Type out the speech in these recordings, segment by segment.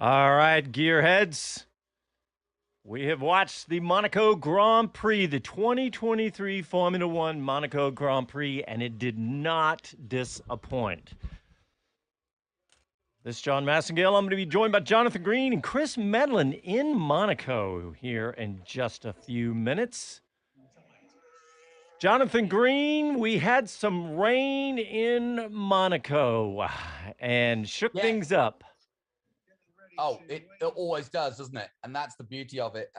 All right, gearheads. We have watched the Monaco Grand Prix, the 2023 Formula One Monaco Grand Prix, and it did not disappoint. This is John Massengale. I'm going to be joined by Jonathan Green and Chris Medland in Monaco here in just a few minutes. Jonathan Green, we had some rain in Monaco and shook Yeah. things up. Oh, it always does, doesn't it? And that's the beauty of it.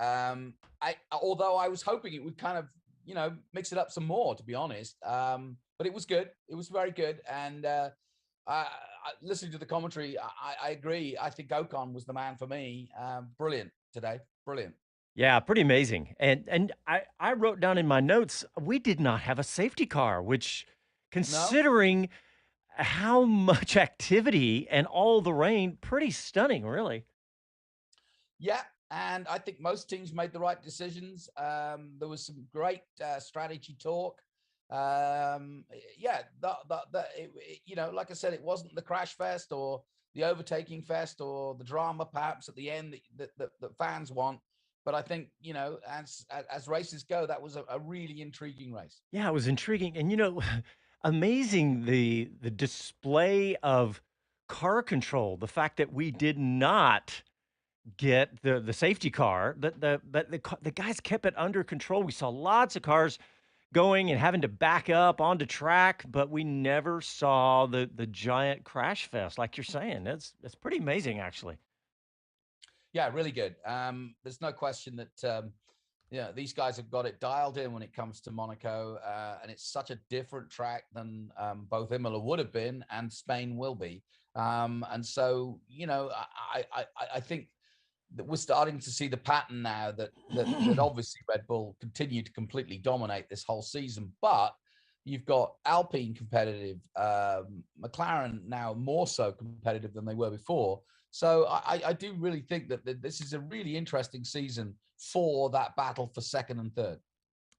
Although I was hoping it would kind of, mix it up some more, to be honest. But it was good. It was very good. And listening to the commentary, I agree. I think Ocon was the man for me. Brilliant today. Brilliant. Yeah, pretty amazing. And I wrote down in my notes, we did not have a safety car, which No? considering how much activity and all the rain, pretty stunning, really. Yeah. And I think most teams made the right decisions. There was some great strategy talk. Yeah, like I said, it wasn't the crash fest or the overtaking fest or the drama perhaps at the end that fans want. But I think, as races go, that was a really intriguing race. Yeah, it was intriguing. And amazing the display of car control, the fact that we did not get the safety car, the guys kept it under control. We saw lots of cars going and having to back up onto track, but we never saw the giant crash fest like you're saying. That's pretty amazing, actually. Yeah, really good. There's no question that these guys have got it dialed in when it comes to Monaco, and it's such a different track than both Imola would have been and Spain will be. And so, I think that we're starting to see the pattern now that obviously Red Bull continue to completely dominate this whole season, but you've got Alpine competitive, McLaren now more so competitive than they were before. So I do really think that this is a really interesting season for that battle for second and third.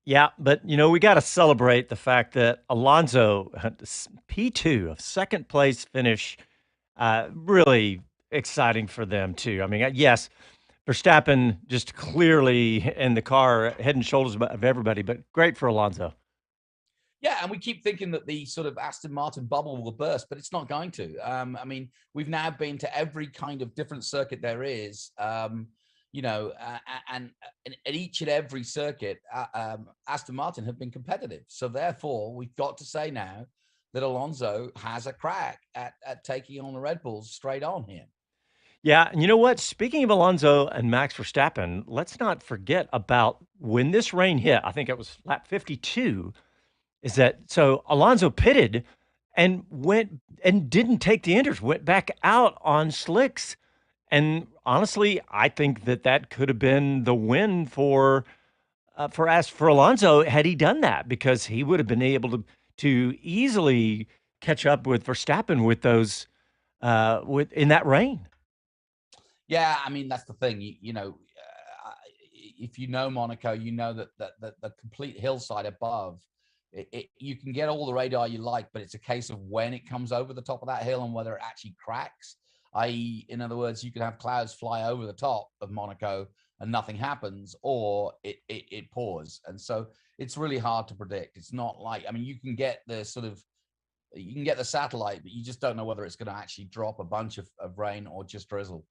Yeah, but we got to celebrate the fact that Alonso had this P2 of second place finish. Really exciting for them too. I mean, yes, Verstappen just clearly in the car, head and shoulders of everybody, but great for Alonso. Yeah, and we keep thinking that the sort of Aston Martin bubble will burst, but it's not going to. I mean, we've now been to every kind of different circuit there is, and at each and every circuit, Aston Martin have been competitive. So therefore, we've got to say now that Alonso has a crack at taking on the Red Bulls straight on here. Yeah, and you know what? Speaking of Alonso and Max Verstappen, let's not forget about when this rain hit. I think it was lap 52. Is that so? Alonso pitted and went and didn't take the inters, went back out on slicks. And honestly, I think that could have been the win for Alonso had he done that, because he would have been able to easily catch up with Verstappen with those with in that rain. Yeah, I mean that's the thing. If you know Monaco, you know that the complete hillside above, you can get all the radar you like, but it's a case of when it comes over the top of that hill and whether it actually cracks. I.e., in other words, you can have clouds fly over the top of Monaco and nothing happens, or it pours, and so it's really hard to predict. It's not like, I mean, you can get the satellite, but you just don't know whether it's going to actually drop a bunch of rain or just drizzle.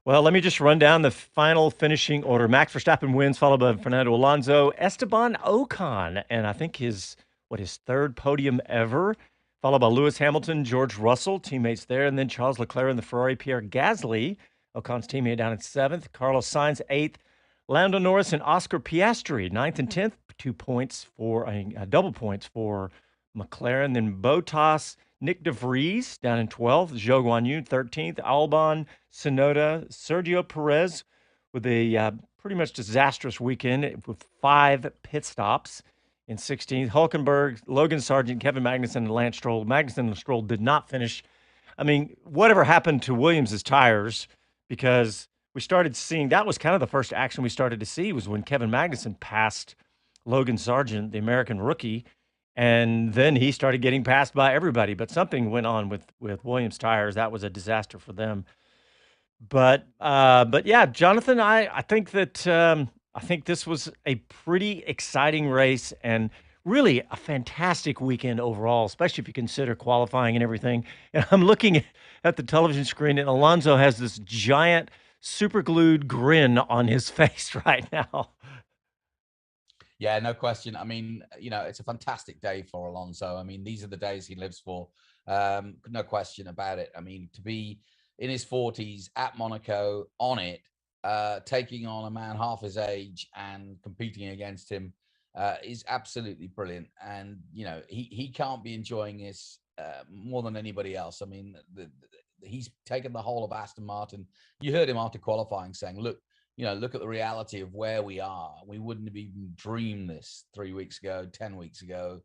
Well, let me just run down the final finishing order. Max Verstappen wins, followed by Fernando Alonso, Esteban Ocon, and I think his third podium ever, followed by Lewis Hamilton, George Russell, teammates there, and then Charles Leclerc in the Ferrari, Pierre Gasly, Ocon's teammate, down in seventh, Carlos Sainz eighth, Lando Norris and Oscar Piastri ninth and 10th, 2 points for double points for McLaren, then Bottas, Nick DeVries down in 12th, Zhou Guanyu 13th, Albon, Sonoda, Sergio Perez with a pretty much disastrous weekend with 5 pit stops in 16th. Hulkenberg, Logan Sargeant, Kevin Magnussen, and Lance Stroll. Magnussen and Stroll did not finish. I mean, whatever happened to Williams' tires? Because we started seeing, that was kind of the first action we started to see, was when Kevin Magnussen passed Logan Sargeant, the American rookie, and then he started getting passed by everybody. But something went on with Williams tires. That was a disaster for them. But yeah, Jonathan, I think that I think this was a pretty exciting race and really a fantastic weekend overall, especially if you consider qualifying and everything. And I'm looking at the television screen, and Alonso has this giant super glued grin on his face right now. Yeah, no question. I mean, it's a fantastic day for Alonso. I mean, these are the days he lives for. No question about it. I mean, to be in his 40s at Monaco on it, taking on a man half his age and competing against him is absolutely brilliant. And, he can't be enjoying this more than anybody else. I mean, he's taken the whole of Aston Martin. You heard him after qualifying saying, look at the reality of where we are. We wouldn't have even dreamed this 3 weeks ago, 10 weeks ago,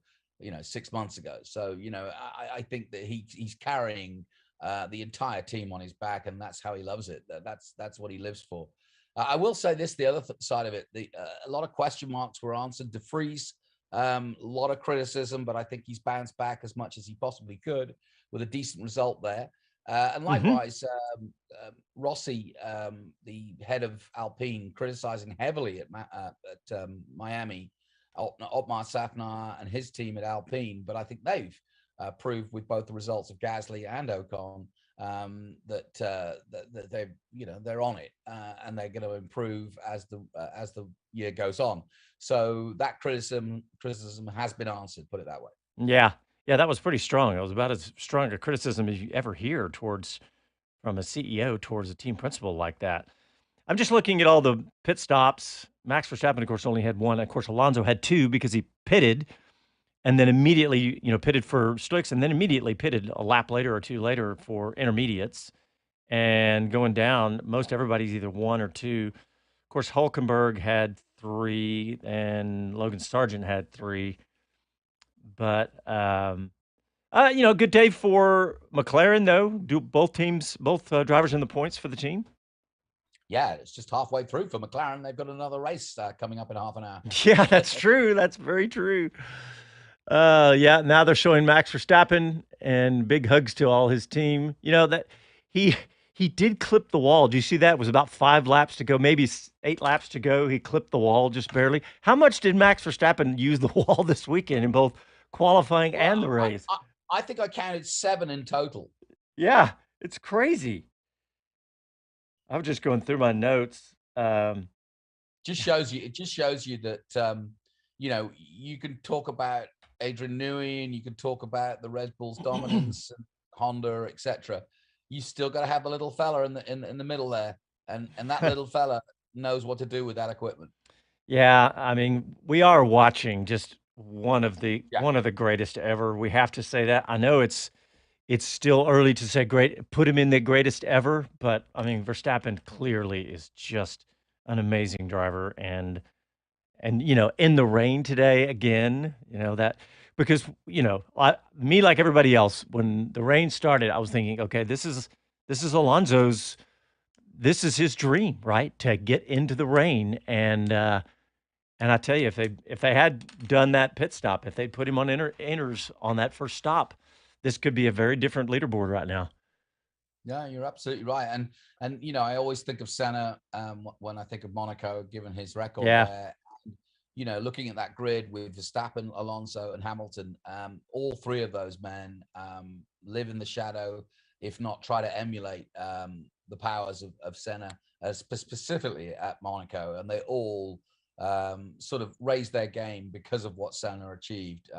6 months ago. So, I think that he's carrying the entire team on his back, and that's how he loves it. That's what he lives for. I will say this: the other side of it, a lot of question marks were answered. De Vries, a lot of criticism, but I think he's bounced back as much as he possibly could with a decent result there. And Hmm. likewise, Rossi, the head of Alpine, criticizing heavily at Miami, Otmar Safnauer and his team at Alpine. But I think they've proved with both the results of Gasly and Ocon that they're on it and they're going to improve as the year goes on. So that criticism has been answered. Put it that way. Yeah, yeah, that was pretty strong. It was about as strong a criticism as you ever hear towards from a CEO towards a team principal like that. I'm just looking at all the pit stops. Max Verstappen, of course, only had one. Of course, Alonso had two because he pitted and then immediately, pitted for slicks and then immediately pitted a lap later or two later for intermediates. And going down, most everybody's either one or two. Of course, Hulkenberg had three and Logan Sargeant had three. But good day for McLaren though. Do both teams, both drivers in the points for the team? Yeah, it's just halfway through for McLaren. They've got another race coming up in half an hour. Yeah, that's true. That's very true. Yeah, now they're showing Max Verstappen and big hugs to all his team. You know that he he did clip the wall. Do you see that? It was about 5 laps to go, maybe 8 laps to go. He clipped the wall just barely. How much did Max Verstappen use the wall this weekend in both qualifying Well, and the race? I think I counted 7 in total. Yeah, it's crazy. I was just going through my notes. It just shows you that you can talk about Adrian Newey and you can talk about the Red Bull's dominance and Honda, etc. You still got to have a little fella in the middle there, and that little fella knows what to do with that equipment. Yeah, I mean, we are watching just one of the Yeah. greatest ever. We have to say that. I know it's still early to say put him in the greatest ever, but I mean, Verstappen clearly is just an amazing driver and in the rain today again, that because me like everybody else when the rain started, I was thinking, okay, this is Alonso's this is his dream, right? To get into the rain and I tell you, if they had done that pit stop, if they'd put him on inners on that first stop, this could be a very different leaderboard right now. Yeah, you're absolutely right. And I always think of Senna when I think of Monaco, given his record Yeah. there. Looking at that grid with Verstappen, Alonso, and Hamilton, all three of those men live in the shadow, if not try to emulate the powers of Senna, specifically at Monaco. And they all sort of raised their game because of what Senna achieved,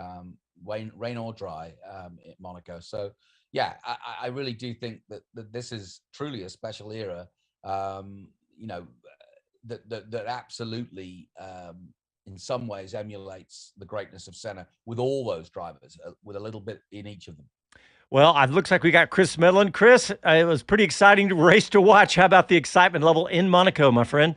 rain or dry, at Monaco. So, yeah, I really do think that this is truly a special era. Um, you know, that absolutely, in some ways, emulates the greatness of Senna with all those drivers, with a little bit in each of them. Well, it looks like we got Chris Medland. Chris, it was pretty exciting race to watch. How about the excitement level in Monaco, my friend?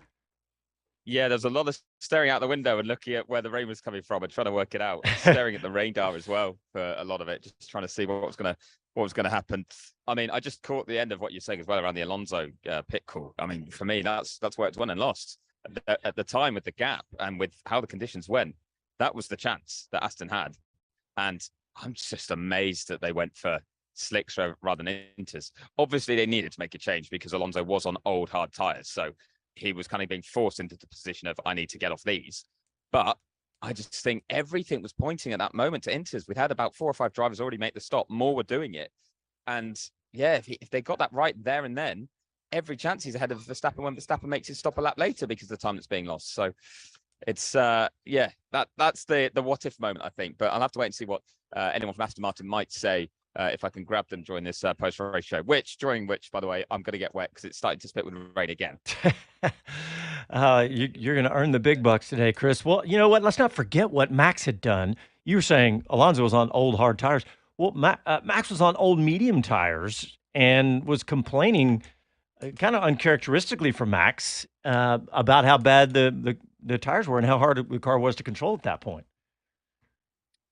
Yeah, there's a lot of staring out the window and looking at where the rain was coming from and trying to work it out. And staring at the radar as well for a lot of it, just trying to see what was gonna happen. I mean, I just caught the end of what you're saying as well around the Alonso pit call. I mean, for me, that's where it's won and lost. At the time with the gap and with how the conditions went, that was the chance that Aston had. And I'm just amazed that they went for slicks rather than inters. Obviously, they needed to make a change because Alonso was on old hard tires, so he was kind of being forced into the position of I need to get off these. But I just think everything was pointing at that moment to inters. We'd had about 4 or 5 drivers already make the stop. More were doing it, and yeah, if they got that right there and then, every chance he's ahead of Verstappen when Verstappen makes his stop a lap later because of the time that's being lost. So it's that's the what if moment, I think. But I'll have to wait and see what anyone from Aston Martin might say if I can grab them during this post race show. During which, by the way, I'm going to get wet because it's starting to spit with rain again. You're going to earn the big bucks today, Chris. Well, you know what? Let's not forget what Max had done. You were saying Alonso was on old hard tires. Well, Max was on old medium tires and was complaining, kind of uncharacteristically for Max, about how bad the tires were and how hard the car was to control at that point.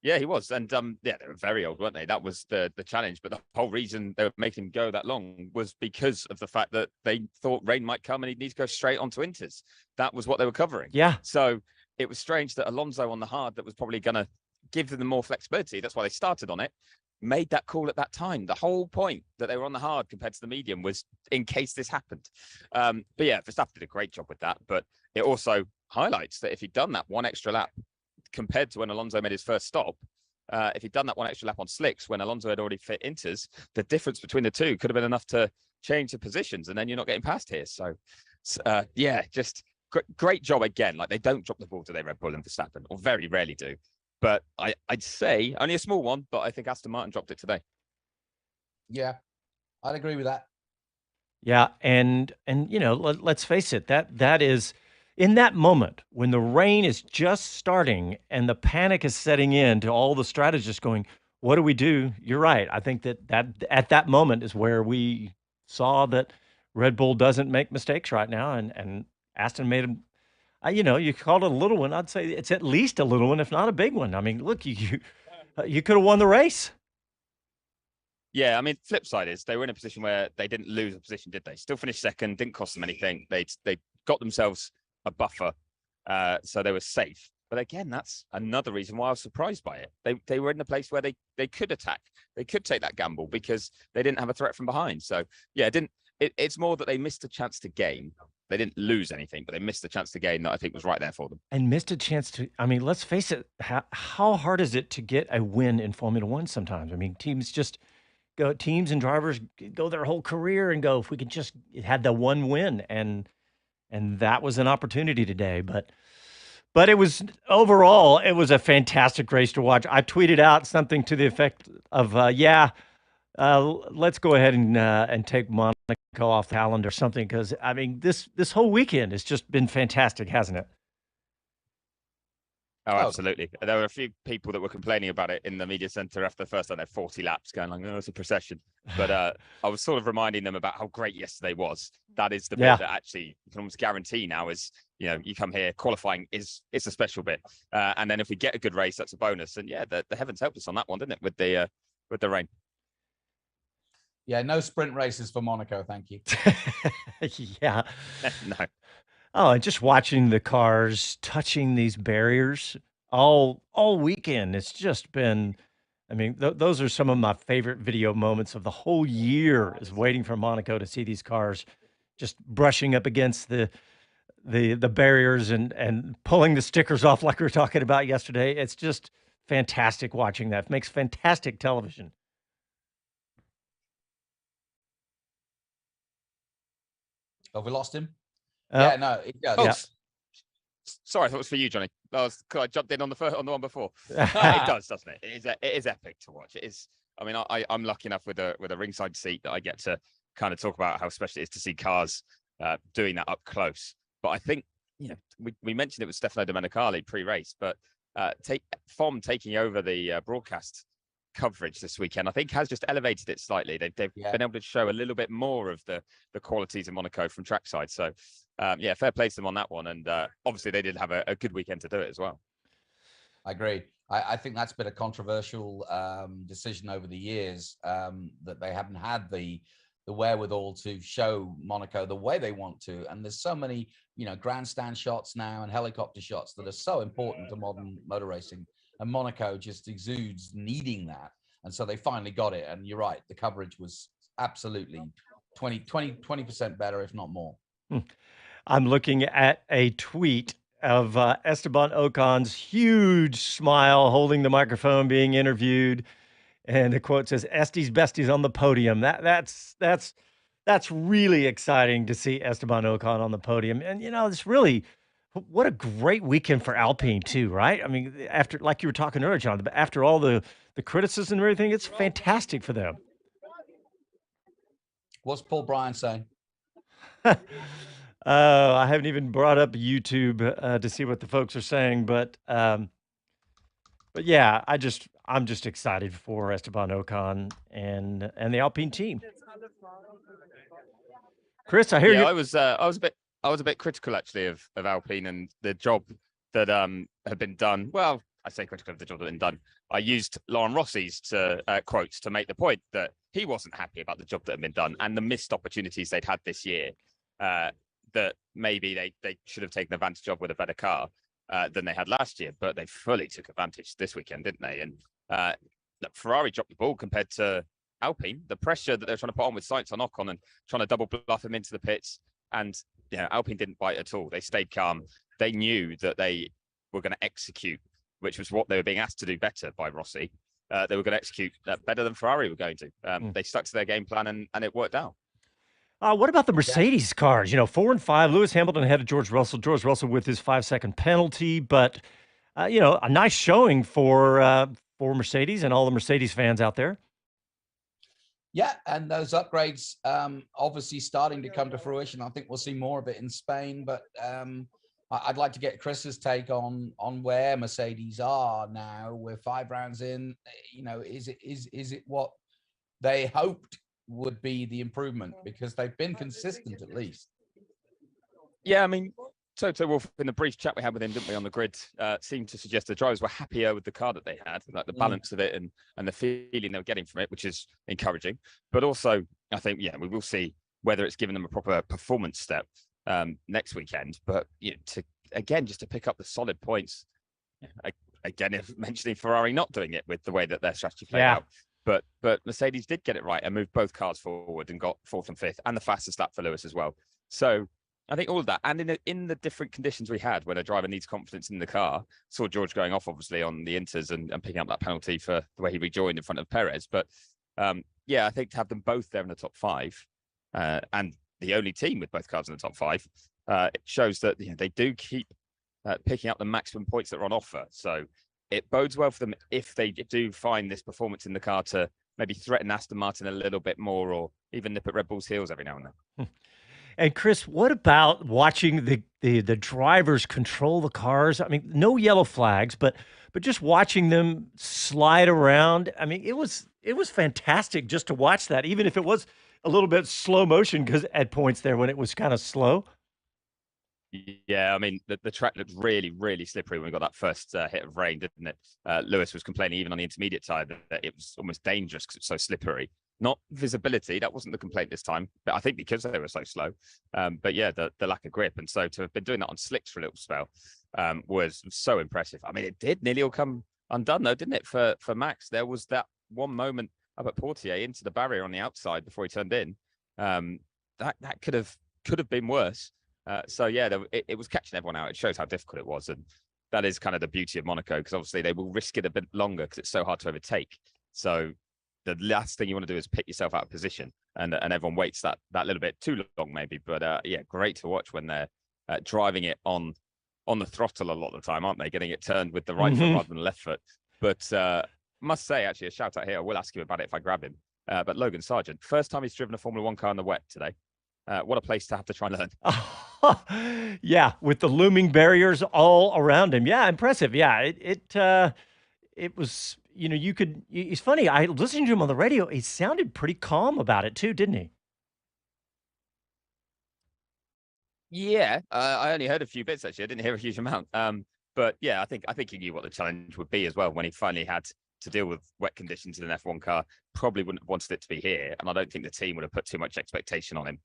Yeah, he was. And they were very old, weren't they? That was the challenge. But the whole reason they were making him go that long was because of the fact that they thought rain might come and he'd need to go straight onto inters. That was what they were covering. Yeah. So it was strange that Alonso on the hard, that was probably going to give them more flexibility. That's why they started on it, made that call at that time. The whole point that they were on the hard compared to the medium was in case this happened. But yeah, Verstappen did a great job with that. But it also highlights that if he'd done that one extra lap compared to when Alonso made his first stop, if he'd done that one extra lap on slicks when Alonso had already fit inters, the difference between the two could have been enough to change the positions, and then you're not getting past here. So yeah, just great job again. Like, they don't drop the ball, do they, Red Bull and Verstappen, or very rarely do. But I'd say only a small one, but I think Aston Martin dropped it today. Yeah, I'd agree with that. Yeah, and you know, let's face it, that is, in that moment when the rain is just starting and the panic is setting in to all the strategists going, what do we do? You're right. I think that at that moment is where we saw that Red Bull doesn't make mistakes right now, and Aston made them. You know, you called it a little one. I'd say it's at least a little one, if not a big one. I mean, look, you could have won the race. Yeah, I mean, flip side is they were in a position where they didn't lose a position, did they? Still finished second, didn't cost them anything. They got themselves a buffer, so they were safe. But again, that's another reason why I was surprised by it. They were in a place where they could attack, they could take that gamble because they didn't have a threat from behind. So yeah, it's more that they missed a chance to gain. They didn't lose anything, but they missed a chance to gain that I think was right there for them. And missed a chance to, I mean, let's face it, how hard is it to get a win in Formula One sometimes? I mean, teams and drivers go their whole career and go, if we could just had the one win, and that was an opportunity today. But it was, overall, it was a fantastic race to watch. I tweeted out something to the effect of, let's go ahead and take Monaco off the calendar or something, because I mean this whole weekend has just been fantastic, hasn't it? Oh, absolutely. There were a few people that were complaining about it in the media center after the first time. They had 40 laps going like, oh, it's a procession. But I was sort of reminding them about how great yesterday was. That is the bit that actually you can almost guarantee now is, you know, you come here, qualifying is a special bit. And then if we get a good race, that's a bonus. And yeah, the heavens helped us on that one, didn't it? With the rain. Yeah, no sprint races for Monaco, thank you. Yeah. No. Oh, and just watching the cars touching these barriers all weekend, it's just been, I mean, those are some of my favorite video moments of the whole year, is waiting for Monaco to see these cars just brushing up against the barriers and pulling the stickers off like we were talking about yesterday. It's just fantastic watching that. It makes fantastic television. Have we lost him? Yeah, no, it does. Oh, sorry, I thought it was for you, Johnny. I jumped in on the one before. It does, doesn't it? It is epic to watch. It is. I mean, I'm lucky enough with a ringside seat that I get to kind of talk about how special it is to see cars doing that up close. But I think, you know, we mentioned it was Stefano Domenicali pre-race, but taking over the broadcast coverage this weekend, I think has just elevated it slightly. They've been able to show a little bit more of the qualities of Monaco from trackside. So yeah, fair play to them on that one. And obviously they did have a good weekend to do it as well. I agree. I think that's been a controversial decision over the years, that they haven't had the wherewithal to show Monaco the way they want to. And there's so many, you know, grandstand shots now and helicopter shots that are so important to modern motor racing. And Monaco just exudes needing that. And so they finally got it. And you're right, the coverage was absolutely 20% better, if not more. I'm looking at a tweet of Esteban Ocon's huge smile holding the microphone being interviewed. And the quote says, "Estes besties on the podium." That's really exciting to see Esteban Ocon on the podium. And, it's really, what a great weekend for Alpine too, right? I mean, after, like you were talking earlier, John, after all the criticism and everything, it's fantastic for them. What's Paul Bryan saying? I haven't even brought up YouTube to see what the folks are saying, but yeah, I'm just excited for Esteban Ocon and the Alpine team. Chris, I hear you. Yeah, I was a bit critical actually of Alpine and the job that had been done. Well, I say critical of the job that had been done. I used Laurent Rossi's quotes to make the point that he wasn't happy about the job that had been done and the missed opportunities they'd had this year. That maybe they should have taken advantage of with a better car than they had last year, but they fully took advantage this weekend, didn't they? And Ferrari dropped the ball compared to Alpine. The pressure that they're trying to put on with Sainz on Ocon and trying to double bluff him into the pits, and Alpine didn't bite at all. They stayed calm. They knew that they were going to execute, which was what they were being asked to do better by Rossi. They were going to execute better than Ferrari were going to. They stuck to their game plan and it worked out. What about the Mercedes cars? 4 and 5, Lewis Hamilton ahead of George Russell. George Russell with his 5-second penalty, but a nice showing for Mercedes and all the Mercedes fans out there. Yeah, and those upgrades obviously starting to come to fruition. I think we'll see more of it in Spain, but I'd like to get Chris's take on where Mercedes are now. We're 5 rounds in. Is it what they hoped would be the improvement? Because they've been consistent at least. Yeah, I mean, Toto Wolff, in the brief chat we had with him, didn't we, on the grid, seemed to suggest the drivers were happier with the car that they had, like the balance of it and the feeling they were getting from it, which is encouraging. But also, I think, we will see whether it's given them a proper performance step next weekend. But just to pick up the solid points, again, if mentioning Ferrari not doing it with the way that their strategy played out. But Mercedes did get it right and moved both cars forward and got 4th and 5th, and the fastest lap for Lewis as well. So I think all of that, and in the different conditions we had when a driver needs confidence in the car, saw George going off obviously on the Inters and picking up that penalty for the way he rejoined in front of Perez. But I think to have them both there in the top 5 and the only team with both cars in the top 5, it shows that they do keep picking up the maximum points that are on offer. So it bodes well for them if they do find this performance in the car to maybe threaten Aston Martin a little bit more, or even nip at Red Bull's heels every now and then. And Chris, what about watching the drivers control the cars? I mean, no yellow flags, but just watching them slide around. I mean, it was fantastic just to watch that, even if it was a little bit slow motion, because at points there when it was kind of slow. Yeah, I mean, the track looked really, really slippery when we got that first hit of rain, didn't it? Lewis was complaining even on the intermediate side that it was almost dangerous because it's so slippery. Not visibility, that wasn't the complaint this time, but I think because they were so slow. But yeah, the lack of grip. And so to have been doing that on slicks for a little spell was so impressive. I mean, it did nearly all come undone though, didn't it, for Max? There was that one moment up at Portier into the barrier on the outside before he turned in. That could have been worse. So yeah, it was catching everyone out. It shows how difficult it was, and that is kind of the beauty of Monaco, because obviously they will risk it a bit longer because it's so hard to overtake. So the last thing you want to do is pick yourself out of position, and everyone waits that little bit too long maybe. But yeah, great to watch when they're driving it on the throttle a lot of the time, aren't they? Getting it turned with the right foot rather than the left foot. But must say, actually, a shout out here. I will ask him about it if I grab him. But Logan Sargeant, first time he's driven a Formula 1 car in the wet today. What a place to have to try and learn. Yeah, with the looming barriers all around him. Yeah, impressive. Yeah, it was, it's funny. I listened to him on the radio. He sounded pretty calm about it too, didn't he? Yeah, I only heard a few bits actually. I didn't hear a huge amount. But yeah, I think he knew what the challenge would be as well when he finally had to deal with wet conditions in an F1 car. Probably wouldn't have wanted it to be here, and I don't think the team would have put too much expectation on him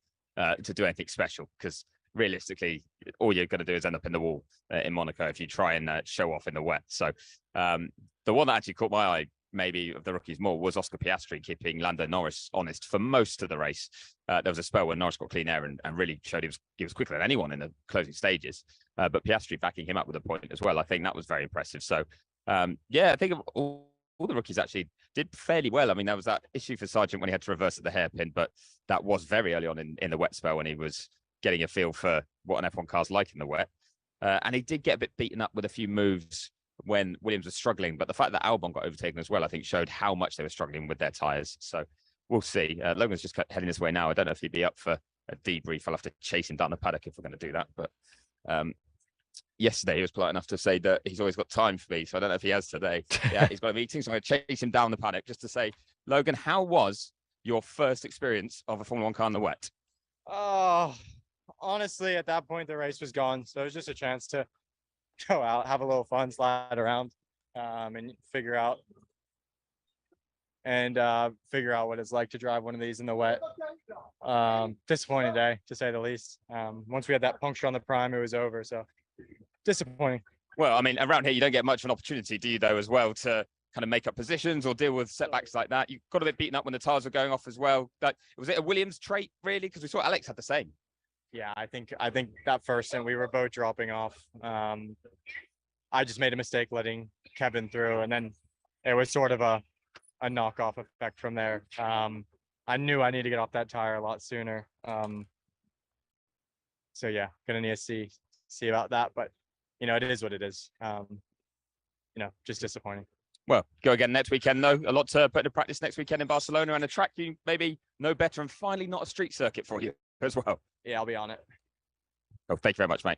to do anything special, because realistically, all you're going to do is end up in the wall in Monaco if you try and show off in the wet. So the one that actually caught my eye maybe of the rookies more was Oscar Piastri keeping Lando Norris honest for most of the race. There was a spell where Norris got clean air and really showed he was quicker than anyone in the closing stages. But Piastri backing him up with a point as well, I think that was very impressive. So, I think all the rookies actually did fairly well. I mean, there was that issue for Sargeant when he had to reverse at the hairpin, but that was very early on in the wet spell when he was getting a feel for what an F1 car's like in the wet. And he did get a bit beaten up with a few moves when Williams was struggling. But the fact that Albon got overtaken as well, I think showed how much they were struggling with their tyres. So we'll see. Logan's just heading this way now. I don't know if he'd be up for a debrief. I'll have to chase him down the paddock if we're going to do that. But yesterday he was polite enough to say that he's always got time for me. So I don't know if he has today. Yeah, he's got a meeting. So I'm going to chase him down the paddock just to say, Logan, how was your first experience of a Formula One car in the wet? Oh, honestly, at that point, the race was gone. So it was just a chance to go out, have a little fun, slide around, and figure out what it's like to drive one of these in the wet. Disappointing day, to say the least. Once we had that puncture on the prime, it was over. So disappointing. Well, I mean, around here, you don't get much of an opportunity, do you, though, as well, to kind of make up positions or deal with setbacks like that? You got a bit beaten up when the tires were going off as well. Was it a Williams trait, really? Because we saw Alex had the same. Yeah, I think that first and we were both dropping off. I just made a mistake letting Kevin through, and then it was sort of a knockoff effect from there. I knew I needed to get off that tire a lot sooner. So yeah, gonna need to see about that, but it is what it is. Just disappointing. Well, go again next weekend, though. A lot to put into practice next weekend in Barcelona, and a track you maybe know better, and finally not a street circuit for you as well. Yeah, I'll be on it. Oh, thank you very much, mate.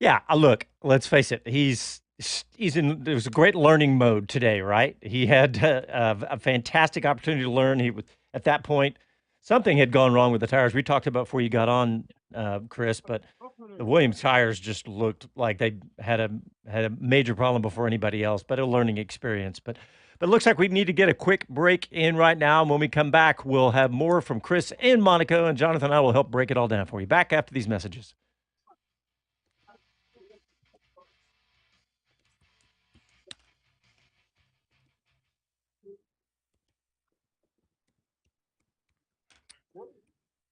Yeah, look, let's face it. He's in. There was a great learning mode today, right? He had a fantastic opportunity to learn. He was at that point. Something had gone wrong with the tires. We talked about before you got on, Chris, but the Williams tires just looked like they had a major problem before anybody else. But a learning experience. But it looks like we need to get a quick break in right now. And when we come back, we'll have more from Chris in Monaco, and Jonathan and I will help break it all down for you. Back after these messages.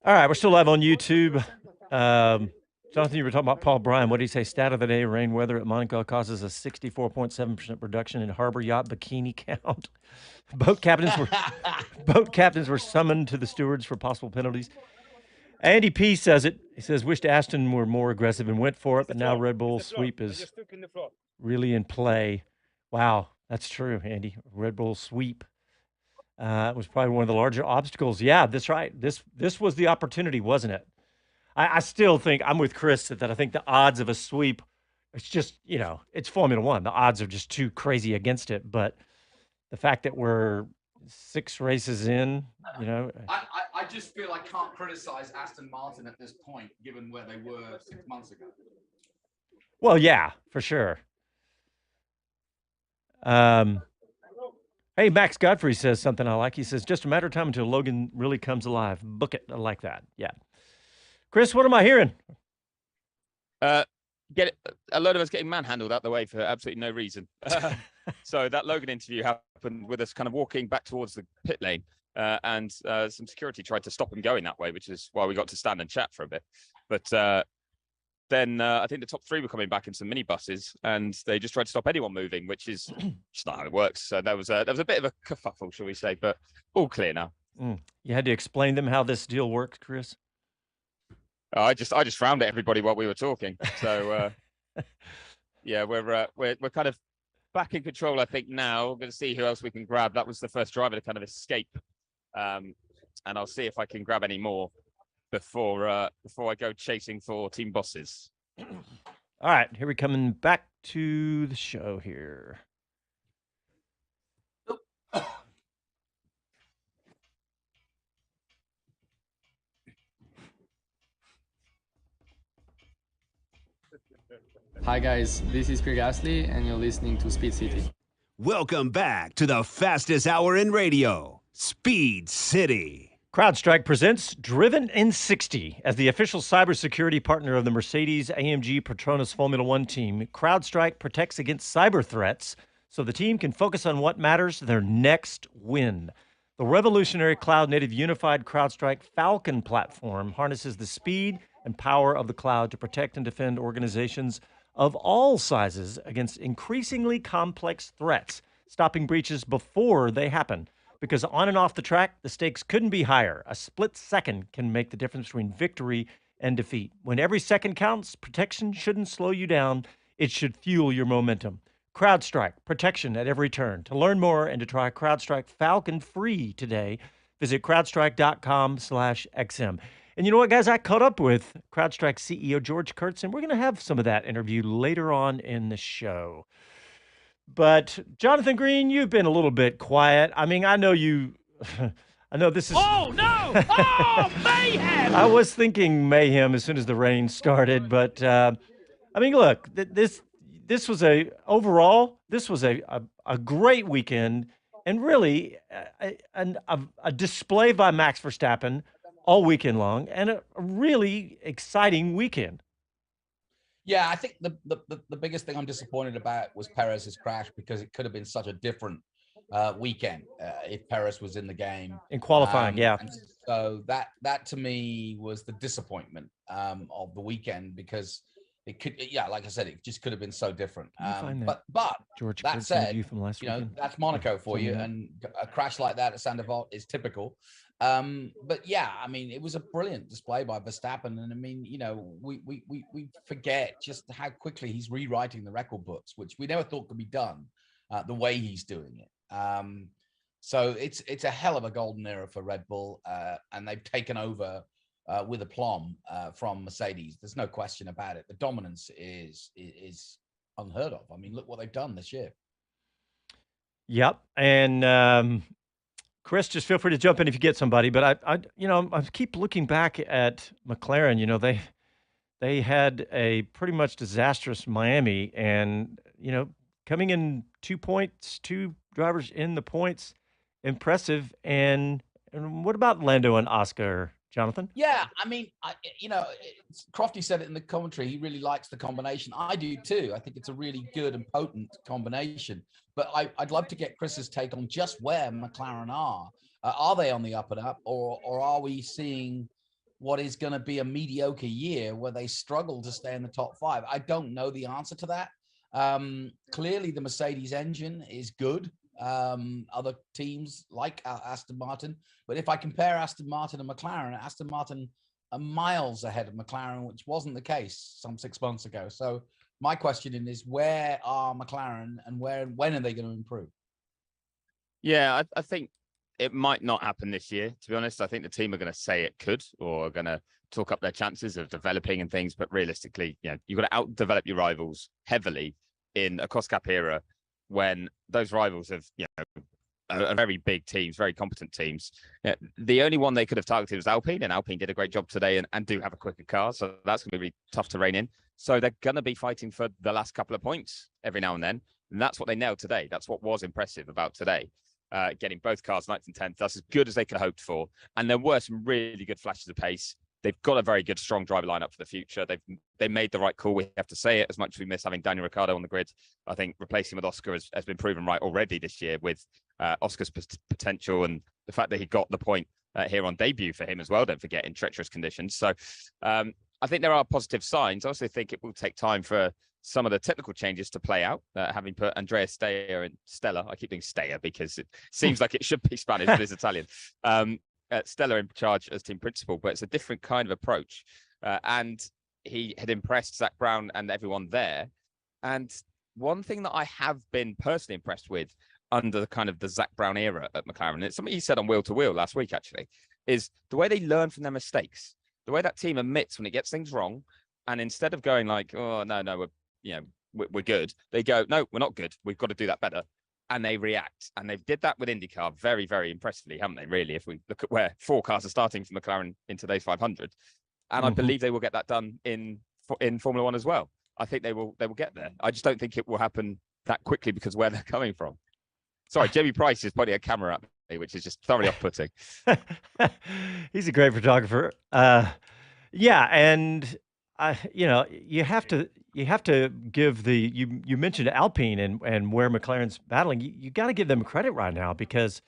All right, we're still live on YouTube. Jonathan, you were talking about Paul Bryan. What did he say? Stat of the day: rain weather at Monaco causes a 64.7% reduction in harbor yacht bikini count. Boat captains were summoned to the stewards for possible penalties. Andy P says it. He says, "Wished Aston were more aggressive and went for it, but now Red Bull sweep is really in play." Wow, that's true, Andy. Red Bull sweep. It was probably one of the larger obstacles. Yeah, that's right. This was the opportunity, wasn't it? I still think I'm with Chris that I think the odds of a sweep, it's just, it's Formula One. The odds are just too crazy against it. But the fact that we're 6 races in, I just feel I can't criticize Aston Martin at this point, given where they were 6 months ago. Well, yeah, for sure. Hey, Max Godfrey says something I like. He says, just a matter of time until Logan really comes alive. Book it. I like that. Yeah. Chris, what am I hearing? Get a load of us getting manhandled out the way for absolutely no reason. So that Logan interview happened with us kind of walking back towards the pit lane, and some security tried to stop him going that way, which is why we got to stand and chat for a bit. But then I think the top 3 were coming back in some minibuses, and they just tried to stop anyone moving, which is just not how it works. So there was a bit of a kerfuffle, shall we say, but all clear now. You had to explain them how this deal works, Chris? I just frowned at everybody while we were talking. So yeah, we're kind of back in control, I think, now. We're going to see who else we can grab. That was the first driver to kind of escape, and I'll see if I can grab any more before I go chasing for team bosses. All right, here we're coming back to the show here. Hi guys, this is Pierre Gasly and you're listening to Speed City. Welcome back to the fastest hour in radio, Speed City. CrowdStrike presents Driven in 60 as the official cybersecurity partner of the Mercedes-AMG Petronas Formula One team. CrowdStrike protects against cyber threats so the team can focus on what matters, their next win. The revolutionary cloud-native unified CrowdStrike Falcon platform harnesses the speed and power of the cloud to protect and defend organizations of all sizes against increasingly complex threats, stopping breaches before they happen. Because on and off the track, the stakes couldn't be higher. A split second can make the difference between victory and defeat. When every second counts, protection shouldn't slow you down. It should fuel your momentum. CrowdStrike, protection at every turn. To learn more and to try CrowdStrike Falcon free today, visit crowdstrike.com/XM. And you know what, guys? I caught up with CrowdStrike CEO George Kurtz, and we're going to have some of that interview later on in the show. But Jonathan Green, you've been a little bit quiet. I mean, I know you. I know this is. Oh no! Oh, mayhem! I was thinking mayhem as soon as the rain started, but I mean, look, this was a great weekend, and really a display by Max Verstappen all weekend long, and a really exciting weekend. Yeah, I think the biggest thing I'm disappointed about was Perez's crash, because it could have been such a different weekend if Perez was in the game in qualifying. Yeah, and so that to me was the disappointment of the weekend, because it could, like I said, it just could have been so different. But George, that said, from last weekend? That's Monaco for you, and a crash like that at Sandoval is typical. But yeah, I mean, it was a brilliant display by Verstappen, and I mean, we forget just how quickly he's rewriting the record books, which we never thought could be done the way he's doing it. So it's a hell of a golden era for Red Bull, and they've taken over with aplomb from Mercedes. There's no question about it. The dominance is unheard of. I mean, look what they've done this year. Yep, and Chris, just feel free to jump in if you get somebody. But I keep looking back at McLaren. You know, they had a pretty much disastrous Miami, and coming in 2 points, 2 drivers in the points, impressive. And what about Lando and Oscar, Jonathan? Yeah, I mean, Crofty said it in the commentary. He really likes the combination. I do too. I think it's a really good and potent combination. But I'd love to get Chris's take on just where McLaren are. Are they on the up and up, or are we seeing what is going to be a mediocre year where they struggle to stay in the top 5? I don't know the answer to that. Clearly, the Mercedes engine is good. Other teams like Aston Martin, but if I compare Aston Martin and McLaren, Aston Martin are miles ahead of McLaren, which wasn't the case some 6 months ago. So my question is, where are McLaren, and when are they going to improve? Yeah, I think it might not happen this year, to be honest. I think the team are going to say it could, or are going to talk up their chances of developing and things, but realistically, you've got to out-develop your rivals heavily in a cost-cap era, when those rivals have, are very big teams, very competent teams. The only one they could have targeted was Alpine, and Alpine did a great job today and do have a quicker car. So that's going to be really tough to rein in. So they're going to be fighting for the last couple of points every now and then. And that's what they nailed today. That's what was impressive about today. Getting both cars 9th and 10th. That's as good as they could have hoped for. And there were some really good flashes of pace. They've got a very good, strong driver lineup for the future. They made the right call. We have to say it. As much as we miss having Daniel Ricciardo on the grid, I think replacing with Oscar has been proven right already this year, with Oscar's potential and the fact that he got the point here on debut for him as well. Don't forget, in treacherous conditions. So I think there are positive signs. I also think it will take time for some of the technical changes to play out. Having put Andrea Steyer and Stella, I keep doing Steyer because it seems like it should be Spanish, but it's Italian. Stella in charge as team principal, but it's a different kind of approach. And he had impressed Zach Brown and everyone there. And one thing that I have been personally impressed with under the kind of the Zach Brown era at McLaren, and it's something he said on Wheel to Wheel last week, actually, is the way they learn from their mistakes, the way that team admits when it gets things wrong. And instead of going like, oh, no, we're good, they go, no, we're not good. We've got to do that better. And they react. And they did that with IndyCar very, very impressively, haven't they, really, if we look at where 4 cars are starting for McLaren in today's 500. And I believe they will get that done in Formula One as well. I think they will get there. I just don't think it will happen that quickly because where they're coming from. Sorry, Jamie Price is pointing a camera at me, which is just thoroughly off-putting. He's a great photographer. Yeah, and you have to give you mentioned Alpine and where McLaren's battling. You got to give them credit right now because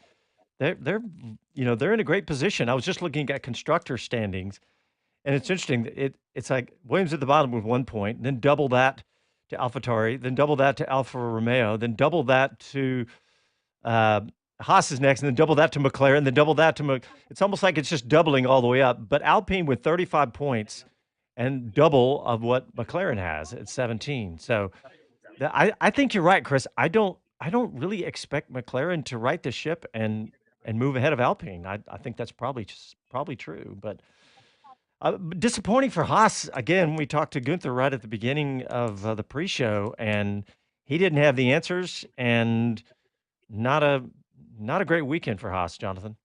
they're they're in a great position. I was just looking at constructor standings, and it's interesting. It's like Williams at the bottom with 1 point, then double that to AlphaTauri, then double that to Alfa Romeo, then double that to Haas is next, and then double that to McLaren, then double that to it's almost like it's just doubling all the way up. But Alpine with 35 points and double of what McLaren has at 17. So I think you're right, Chris. I don't really expect McLaren to right the ship and move ahead of Alpine. I think that's probably true, but disappointing for Haas. Again, we talked to Gunther right at the beginning of the pre-show, and he didn't have the answers, and not a great weekend for Haas, Jonathan.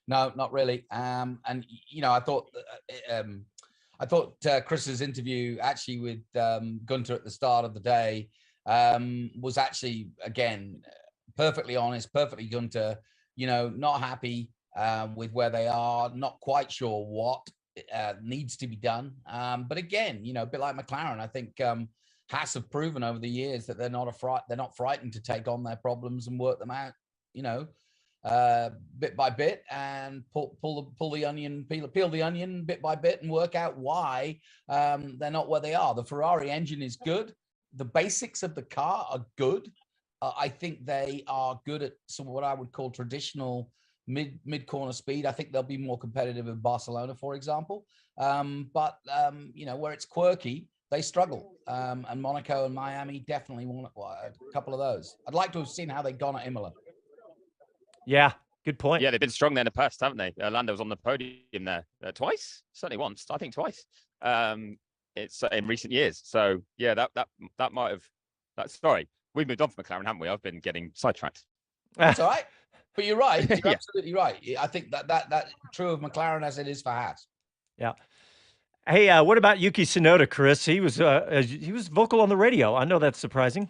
No, not really. And I thought Chris's interview actually with Gunther at the start of the day was actually, again, perfectly honest, perfectly Gunther. Not happy with where they are, not quite sure what needs to be done. But again, a bit like McLaren, I think Haas have proven over the years that they're not frightened to take on their problems and work them out, bit by bit, and peel the onion bit by bit and work out why they're not where they are. The Ferrari engine is good. The basics of the car are good. I think they are good at some of what I would call traditional mid corner speed. I think they'll be more competitive in Barcelona, for example. But where it's quirky, they struggle. And Monaco and Miami definitely want a couple of those. I'd like to have seen how they've gone at Imola. Yeah, good point. Yeah, they've been strong there in the past, haven't they? Lando was on the podium there twice, certainly once. I think twice. It's in recent years. So yeah, that might have. Sorry, we've moved on from McLaren, haven't we? I've been getting sidetracked. That's all right. But you're right. You're Yeah. absolutely right. I think that true of McLaren as it is for Haas. Yeah. Hey, what about Yuki Tsunoda, Chris? He was vocal on the radio. I know that's surprising.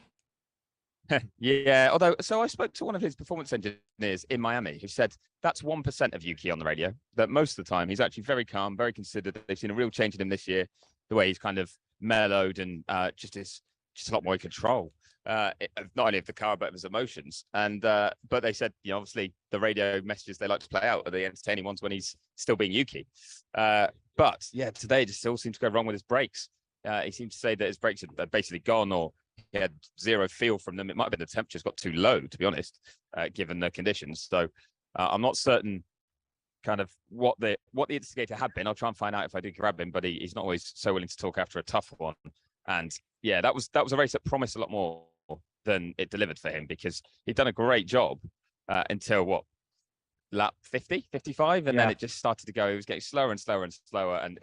Yeah, although, so I spoke to one of his performance engineers in Miami who said that's 1% of Yuki on the radio, that most of the time he's actually very calm, very considered. They've seen a real change in him this year, the way he's kind of mellowed and just a lot more in control, not only of the car, but of his emotions. And but they said, obviously the radio messages they like to play out are the entertaining ones when he's still being Yuki. But yeah, today it just still seemed to go wrong with his brakes. He seemed to say that his brakes had basically gone, or he had zero feel from them. It might have been the temperatures got too low, to be honest, given the conditions. So I'm not certain kind of what the instigator had been. I'll try and find out if I do grab him, but he's not always so willing to talk after a tough one. And yeah, that was a race that promised a lot more than it delivered for him, because he'd done a great job until lap 50, 55, and then it just started to go. It was getting slower and slower and slower, and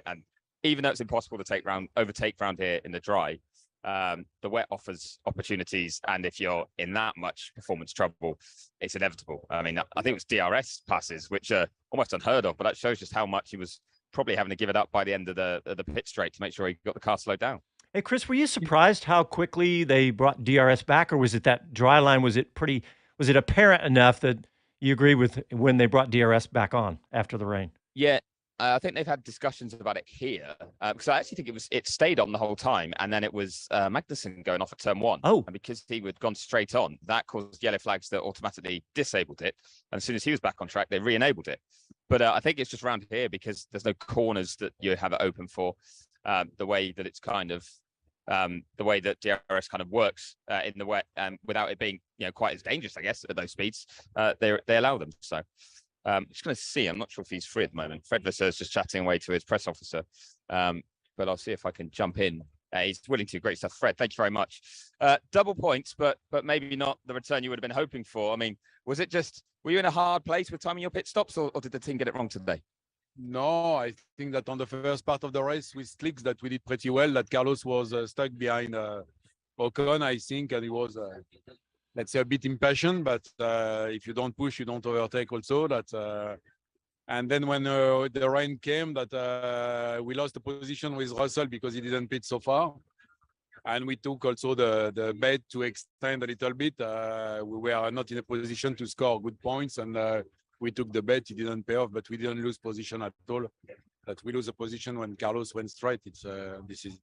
even though it's impossible to overtake round here in the dry, the wet offers opportunities, and if you're in that much performance trouble, it's inevitable. I mean, I think it was DRS passes, which are almost unheard of, but that shows just how much he was probably having to give it up by the end of the pit straight to make sure he got the car slowed down. Hey, Chris, were you surprised how quickly they brought DRS back, or was it that dry line? Was it apparent enough that you agree with when they brought DRS back on after the rain? Yeah. I think they've had discussions about it here, because I actually think it stayed on the whole time, and then it was Magnussen going off at turn 1. Oh, and because he had gone straight on, that caused yellow flags that automatically disabled it. And as soon as he was back on track, they re-enabled it. But I think it's just around here because there's no corners that you have it open for. The way that it's kind of the way that DRS kind of works in the wet, without it being quite as dangerous, I guess, at those speeds, they allow them. So. Just going to see. I'm not sure if he's free at the moment. Fred Vasseur is just chatting away to his press officer, but I'll see if I can jump in. He's willing to. Great stuff, Fred. Thank you very much. Double points, but maybe not the return you would have been hoping for. I mean, were you in a hard place with timing your pit stops, or did the team get it wrong today? No, I think that on the first part of the race with slicks that we did pretty well. That Carlos was stuck behind Ocon, I think, and he was. Let's say a bit impatient, but if you don't push, you don't overtake also. And then when the rain came, we lost the position with Russell because he didn't pit so far. And we took also the bet to extend a little bit. We were not in a position to score good points, and we took the bet. It didn't pay off, but we didn't lose position at all. we lose a position when Carlos went straight. It's this is.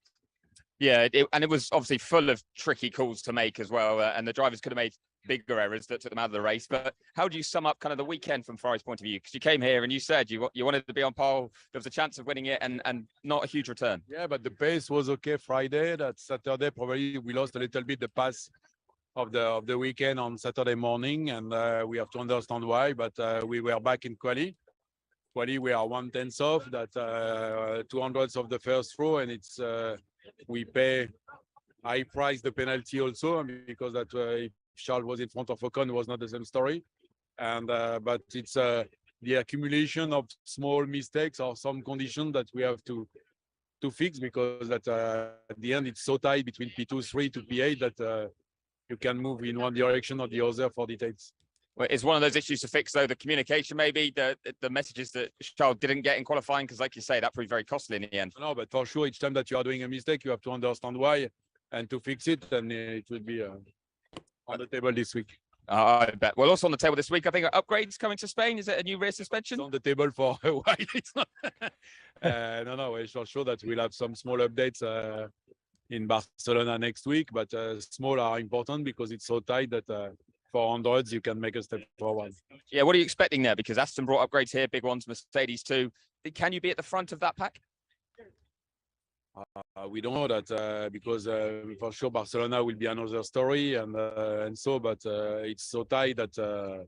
Yeah, and it was obviously full of tricky calls to make as well, and the drivers could have made bigger errors that took them out of the race. But how do you sum up kind of the weekend from Ferrari's point of view? Because you came here and you said you wanted to be on pole. There was a chance of winning it, and not a huge return. Yeah, but the pace was okay Friday. That Saturday probably we lost a little bit the pace of the weekend on Saturday morning, and we have to understand why. But we were back in Quali. Quali, we are 1/10 off. That 200ths of the first row, and it's we pay high price the penalty also because that if Charles was in front of Ocon, it was not the same story. And but it's the accumulation of small mistakes or some conditions that we have to fix because that at the end it's so tight between P2, 3 to P8 that you can move in one direction or the other for details. Well, it's one of those issues to fix, though. The communication, maybe the messages that Charles didn't get in qualifying, because, like you say, that proved very costly in the end. No, but for sure, each time that you are doing a mistake, you have to understand why and to fix it, and it will be on the table this week. I bet. Well, also on the table this week, I think upgrades coming to Spain. Is it a new rear suspension? It's on the table for a while. It's not. No, it's for sure that we'll have some small updates in Barcelona next week, but small are important because it's so tight that. For hundreds, you can make a step forward. Yeah, what are you expecting there? Because Aston brought upgrades here, big ones, Mercedes too. Can you be at the front of that pack? We don't know that because for sure Barcelona will be another story, and so. But it's so tight that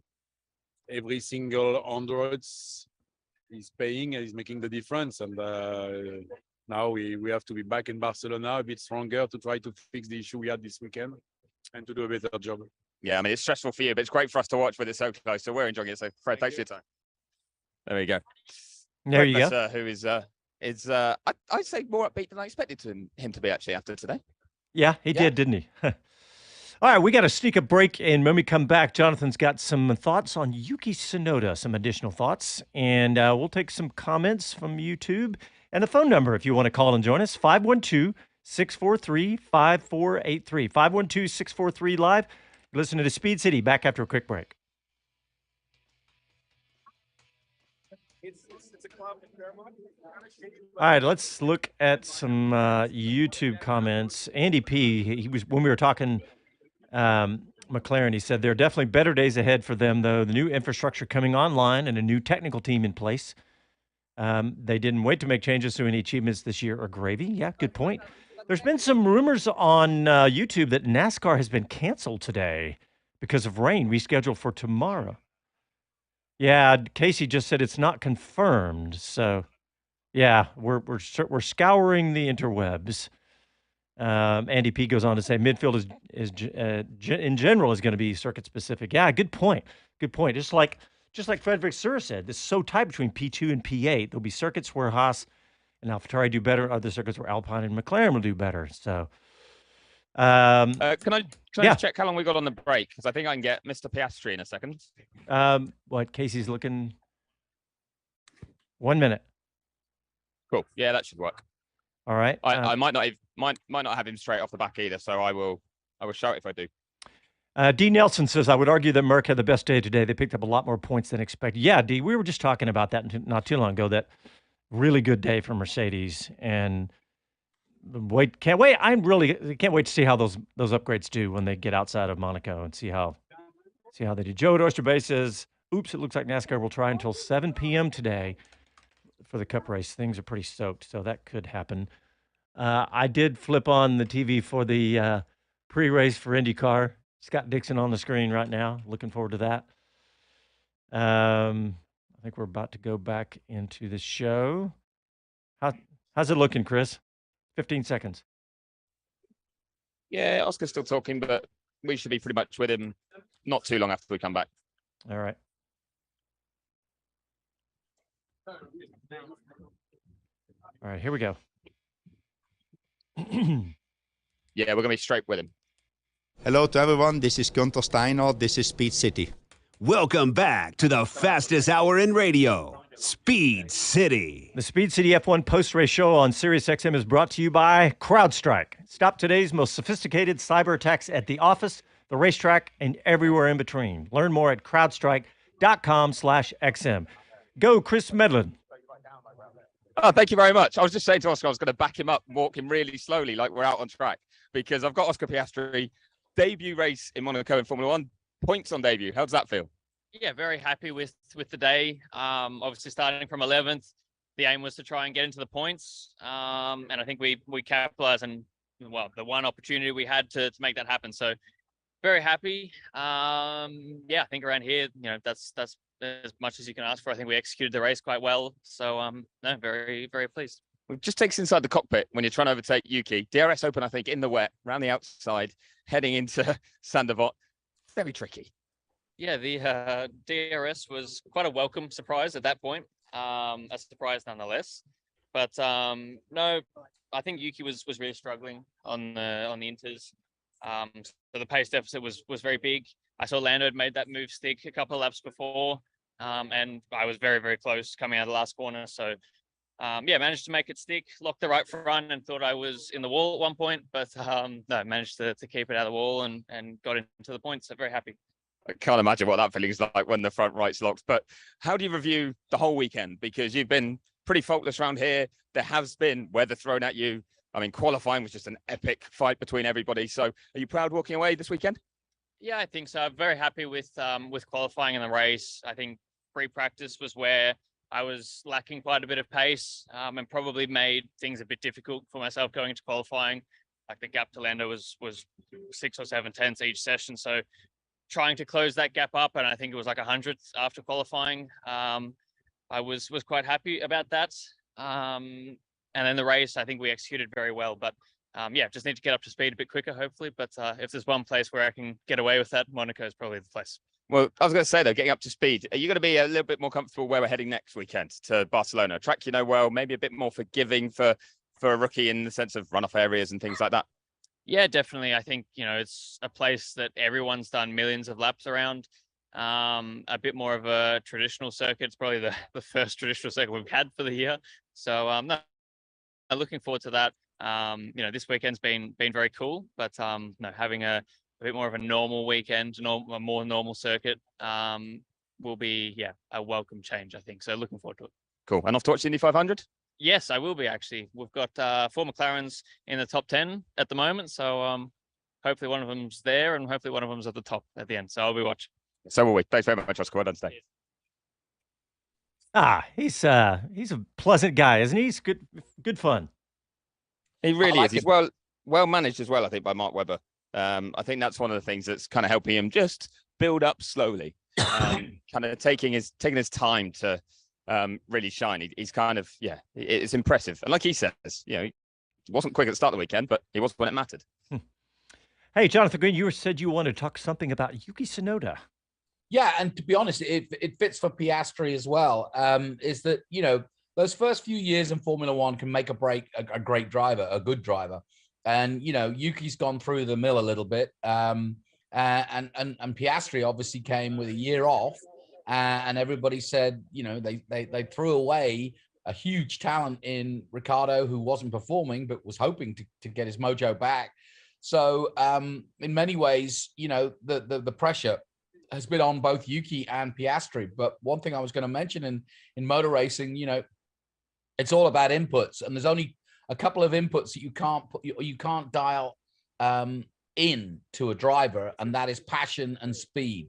every single hundreds is paying and is making the difference. And now we have to be back in Barcelona a bit stronger to try to fix the issue we had this weekend and to do a better job. Yeah, I mean, it's stressful for you, but it's great for us to watch with it so close. So we're enjoying it. So, Fred, thanks for your time. There we go. There you go. Who is I'd say more upbeat than I expected him to be actually after today. Yeah, he did, didn't he? All right, we got to sneak a break, and when we come back, Jonathan's got some thoughts on Yuki Tsunoda, some additional thoughts, and we'll take some comments from YouTube and the phone number if you want to call and join us, 512-643-5483, 512-643-LIVE. Listen to Speed City. Back after a quick break. All right, let's look at some YouTube comments. Andy P. He was when we were talking McLaren. He said there are definitely better days ahead for them, though. The new infrastructure coming online and a new technical team in place. They didn't wait to make changes, so any achievements this year are gravy. Yeah, good point. There's been some rumors on YouTube that NASCAR has been canceled today because of rain, rescheduled for tomorrow. Yeah, Casey just said it's not confirmed. So, yeah, we're scouring the interwebs. Andy P goes on to say midfield is in general is going to be circuit specific. Yeah, good point. Good point. Just like Frédéric Vasseur said, this is so tight between P2 and P8. There'll be circuits where Haas and AlphaTauri do better, other circuits where Alpine and McLaren will do better. So, can I just check how long we got on the break? Because I think I can get Mr. Piastri in a second. What Casey's looking? 1 minute. Cool. Yeah, that should work. All right. I might not have him straight off the back either, so I will shout if I do. D. Nelson says, I would argue that Merck had the best day today. They picked up a lot more points than expected. Yeah, D, we were just talking about that not too long ago, that really good day for Mercedes. And can't wait. I can't wait to see how those upgrades do when they get outside of Monaco and see how they do. Joe Oysterbay says, oops, it looks like NASCAR will try until 7 p.m. today for the Cup race. Things are pretty stoked, so that could happen. I did flip on the TV for the pre-race for IndyCar. Scott Dixon on the screen right now. Looking forward to that. I think we're about to go back into the show. How's it looking, Chris? 15 seconds. Yeah, Oscar's still talking, but we should be pretty much with him not too long after we come back. All right. All right, here we go. Yeah, we're going to be straight with him. Hello to everyone. This is Gunther Steiner. This is Speed City. Welcome back to the fastest hour in radio, Speed City. The Speed City F1 post-race show on SiriusXM is brought to you by CrowdStrike. Stop today's most sophisticated cyber attacks at the office, the racetrack, and everywhere in between. Learn more at crowdstrike.com/XM. Go, Chris Medland. Oh, thank you very much. I was just saying to Oscar, I was going to back him up, walk him really slowly, like we're out on track, because I've got Oscar Piastri, debut race in Monaco in Formula One, points on debut. How does that feel? Yeah, very happy with the day. Obviously starting from 11th, the aim was to try and get into the points, and I think we capitalized on the one opportunity we had to make that happen. So very happy. Yeah, I think around here, that's as much as you can ask for. I think we executed the race quite well. So no, very, very pleased. It just takes inside the cockpit when you're trying to overtake Yuki. DRS open, I think, in the wet, around the outside, heading into Sandoval. Very tricky. Yeah, the DRS was quite a welcome surprise at that point. A surprise nonetheless. But no, I think Yuki was really struggling on the inters. So the pace deficit was very big. I saw Lando had made that move stick a couple of laps before, and I was very, very close coming out of the last corner. So yeah, managed to make it stick, locked the right front, and thought I was in the wall at one point, but no, managed to keep it out of the wall and got into the points. So very happy. I can't imagine what that feeling is like when the front right's locked. But how do you review the whole weekend? Because you've been pretty faultless around here. There has been weather thrown at you. I mean, qualifying was just an epic fight between everybody. So are you proud walking away this weekend? Yeah, I think so. I'm very happy with qualifying in the race. I think pre-practice was where I was lacking quite a bit of pace, and probably made things a bit difficult for myself going into qualifying. Like the gap to Lando was 6 or 7 tenths each session. So trying to close that gap up, and I think it was like 100th after qualifying. I was quite happy about that. And then the race, I think we executed very well. But yeah, just need to get up to speed a bit quicker, hopefully. But if there's one place where I can get away with that, Monaco is probably the place. Well, I was going to say, though, getting up to speed, are you going to be a little bit more comfortable where we're heading next weekend to Barcelona? A track you know well, maybe a bit more forgiving for a rookie in the sense of runoff areas and things like that? Yeah, definitely. I think, it's a place that everyone's done millions of laps around. A bit more of a traditional circuit. It's probably the first traditional circuit we've had for the year. So no, I'm looking forward to that. This weekend's been very cool, but no, having a bit more of a normal weekend, a more normal circuit will be, a welcome change, I think. So looking forward to it. Cool. And off to watch the Indy 500? Yes, I will be, actually. We've got 4 McLarens in the top 10 at the moment. So hopefully one of them's there and hopefully one of them's at the top at the end. So I'll be watching. So will we. Thanks very much, Oscar. Well done today. He's a pleasant guy, isn't he? He's good fun. He really is. He's well managed as well, I think, by Mark Webber. I think that's one of the things that's kind of helping him just build up slowly, kind of taking his time to really shine. He's kind of, it's impressive. And like he says, he wasn't quick at the start of the weekend, but he was when it mattered. Hey, Jonathan Green, you said you wanted to talk something about Yuki Tsunoda. Yeah, and to be honest, it fits for Piastri as well. Is that, those first few years in Formula One can make or break a great driver, a good driver. And, Yuki's gone through the mill a little bit. And Piastri obviously came with a year off. And everybody said, they threw away a huge talent in Ricciardo, who wasn't performing, but was hoping to get his mojo back. So in many ways, the pressure has been on both Yuki and Piastri. But one thing I was going to mention in motor racing, it's all about inputs, and there's only a couple of inputs that you can't dial in to a driver, and that is passion and speed.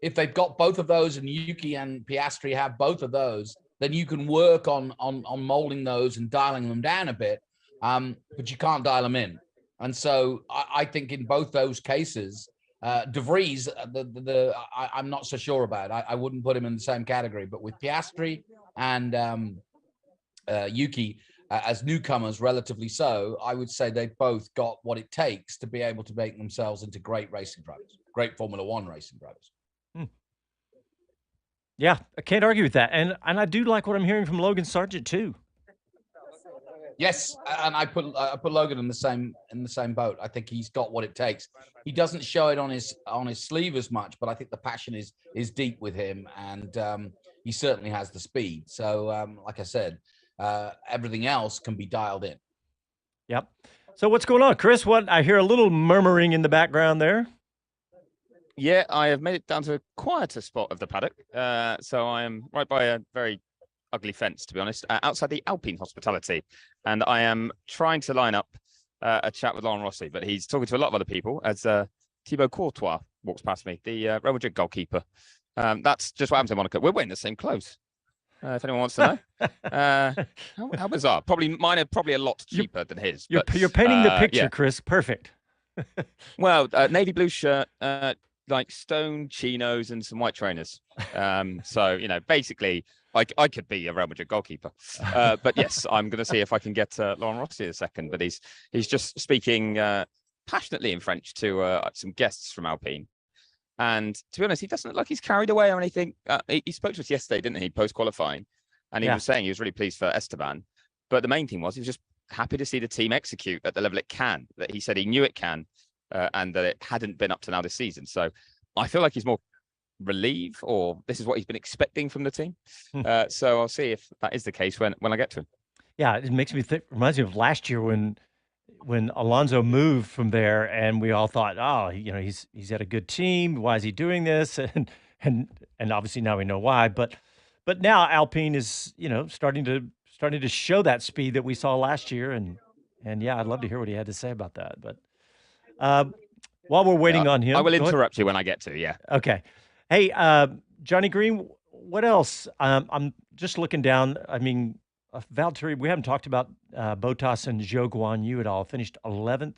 If they've got both of those, and Yuki and Piastri have both of those, then you can work on molding those and dialing them down a bit, but you can't dial them in. And so I think in both those cases, De Vries, I'm not so sure about. I wouldn't put him in the same category, but with Piastri and Yuki as newcomers, relatively so, I would say they've both got what it takes to be able to make themselves into great racing drivers, great Formula One racing drivers. Yeah, I can't argue with that, and I do like what I'm hearing from Logan Sargeant too. Yes, and I put Logan in the same boat. I think he's got what it takes. He doesn't show it on his sleeve as much, but I think the passion is deep with him, and he certainly has the speed. So, like I said, everything else can be dialed in. Yep. So what's going on, Chris? What I hear a little murmuring in the background there. Yeah, I have made it down to a quieter spot of the paddock. So I am right by a very ugly fence, to be honest, outside the Alpine Hospitality. And I am trying to line up a chat with Laurent Rossi, but he's talking to a lot of other people as Thibaut Courtois walks past me, the Real Madrid goalkeeper. That's just what happens in Monaco. We're wearing the same clothes. If anyone wants to know. How bizarre. Mine are probably a lot cheaper than his. You're painting the picture, yeah. Chris. Perfect. Well, navy blue shirt, like stone chinos and some white trainers. So, you know, basically, I could be a Real Madrid goalkeeper. But yes, I'm going to see if I can get Laurent Rossi in a second. But he's just speaking passionately in French to some guests from Alpine. And to be honest, he doesn't look like he's carried away or anything. He spoke to us yesterday, didn't he, post-qualifying? And he was saying he was really pleased for Esteban. But the main thing was he was just happy to see the team execute at the level it can, that he said he knew it can, and that it hadn't been up to now this season. So I feel like he's more relieved, or this is what he's been expecting from the team. So I'll see if that is the case when I get to him. Yeah, it makes me think, reminds me of last year when Alonso moved from there, and we all thought, oh, you know, he's had a good team. Why is he doing this? And obviously now we know why. But now Alpine is, you know, starting to show that speed that we saw last year, and yeah, I'd love to hear what he had to say about that. But while we're waiting on him, I will interrupt you when I get to. Yeah. Okay. Hey, Johnny Green, what else? I'm just looking down. I mean, Valtteri, we haven't talked about Bottas and Zhou Guanyu at all. Finished 11th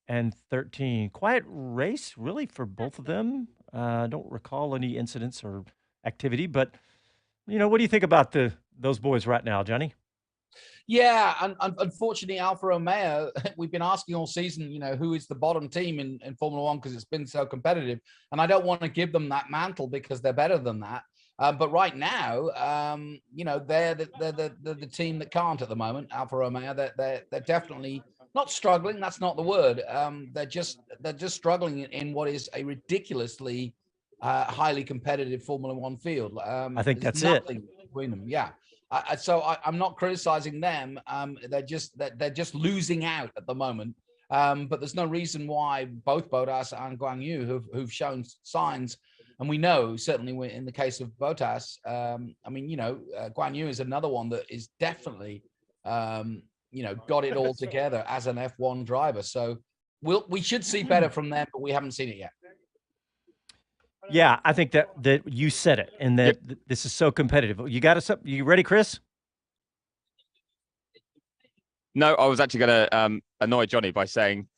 and 13th. Quiet race, really, for both of them. I don't recall any incidents or activity, but, you know, what do you think about those boys right now, Johnny? Yeah, and unfortunately, Alfa Romeo, we've been asking all season, you know, who is the bottom team in Formula One because it's been so competitive. And I don't want to give them that mantle because they're better than that. But right now, you know, they're the team that can't at the moment. Alfa Romeo, they're definitely not struggling. That's not the word. They're just struggling in what is a ridiculously highly competitive Formula One field. I think that's it between them. Yeah. So I'm not criticizing them. They're just losing out at the moment. But there's no reason why both Bottas and Guan Yu who've shown signs. And we know, certainly in the case of Bottas, I mean, you know, Guan Yu is another one that is definitely, you know, got it all together as an F1 driver. So we should see better from them, but we haven't seen it yet. Yeah, I think that you said it, and that this is so competitive. You got us up. You ready, Chris? No, I was actually going to annoy Johnny by saying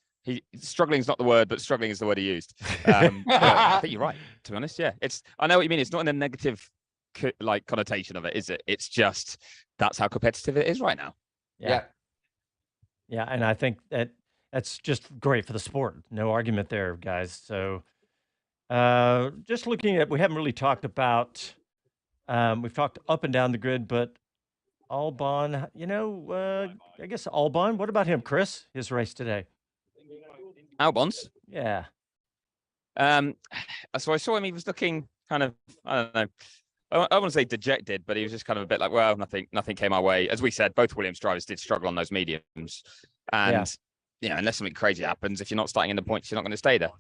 struggling is not the word, but struggling is the word he used. I think you're right, to be honest. Yeah, I know what you mean. It's not in a negative like connotation of it, is it? It's just that's how competitive it is right now. Yeah, and I think that's just great for the sport. No argument there, guys. So. Just looking at, we haven't really talked about, we've talked up and down the grid, but Albon, you know, I guess Albon, what about him, Chris, his race today? Albon's? Yeah. So I saw him, he was looking kind of, I don't know, I want to say dejected, but he was just kind of a bit like, well, nothing came our way. As we said, both Williams drivers did struggle on those mediums. And you know, unless something crazy happens, if you're not starting in the points, you're not going to stay there.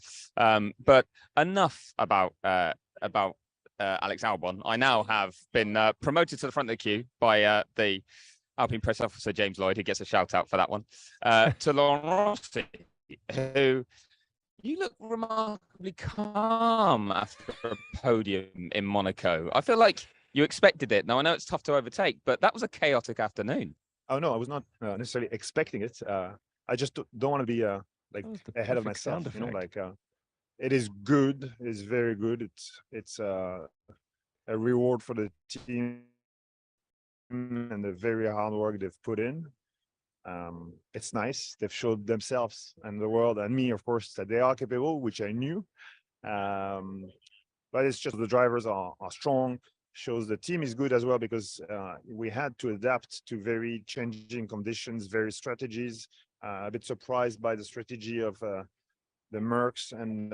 But enough about Alex Albon. I now have been promoted to the front of the queue by the Alpine press officer, James Lloyd, who gets a shout out for that one, to Laurent Rossi, who you look remarkably calm after a podium in Monaco. I feel like you expected it. Now, I know it's tough to overtake, but that was a chaotic afternoon. Oh, no, I was not necessarily expecting it. I just don't want to be like ahead of myself, you know, like it is good. It's very good. It's a reward for the team and the very hard work they've put in. It's nice. They've showed themselves and the world and me, of course, that they are capable, which I knew. But it's just the drivers are strong. Shows the team is good as well because we had to adapt to very changing conditions, very strategies. A bit surprised by the strategy of the Mercs and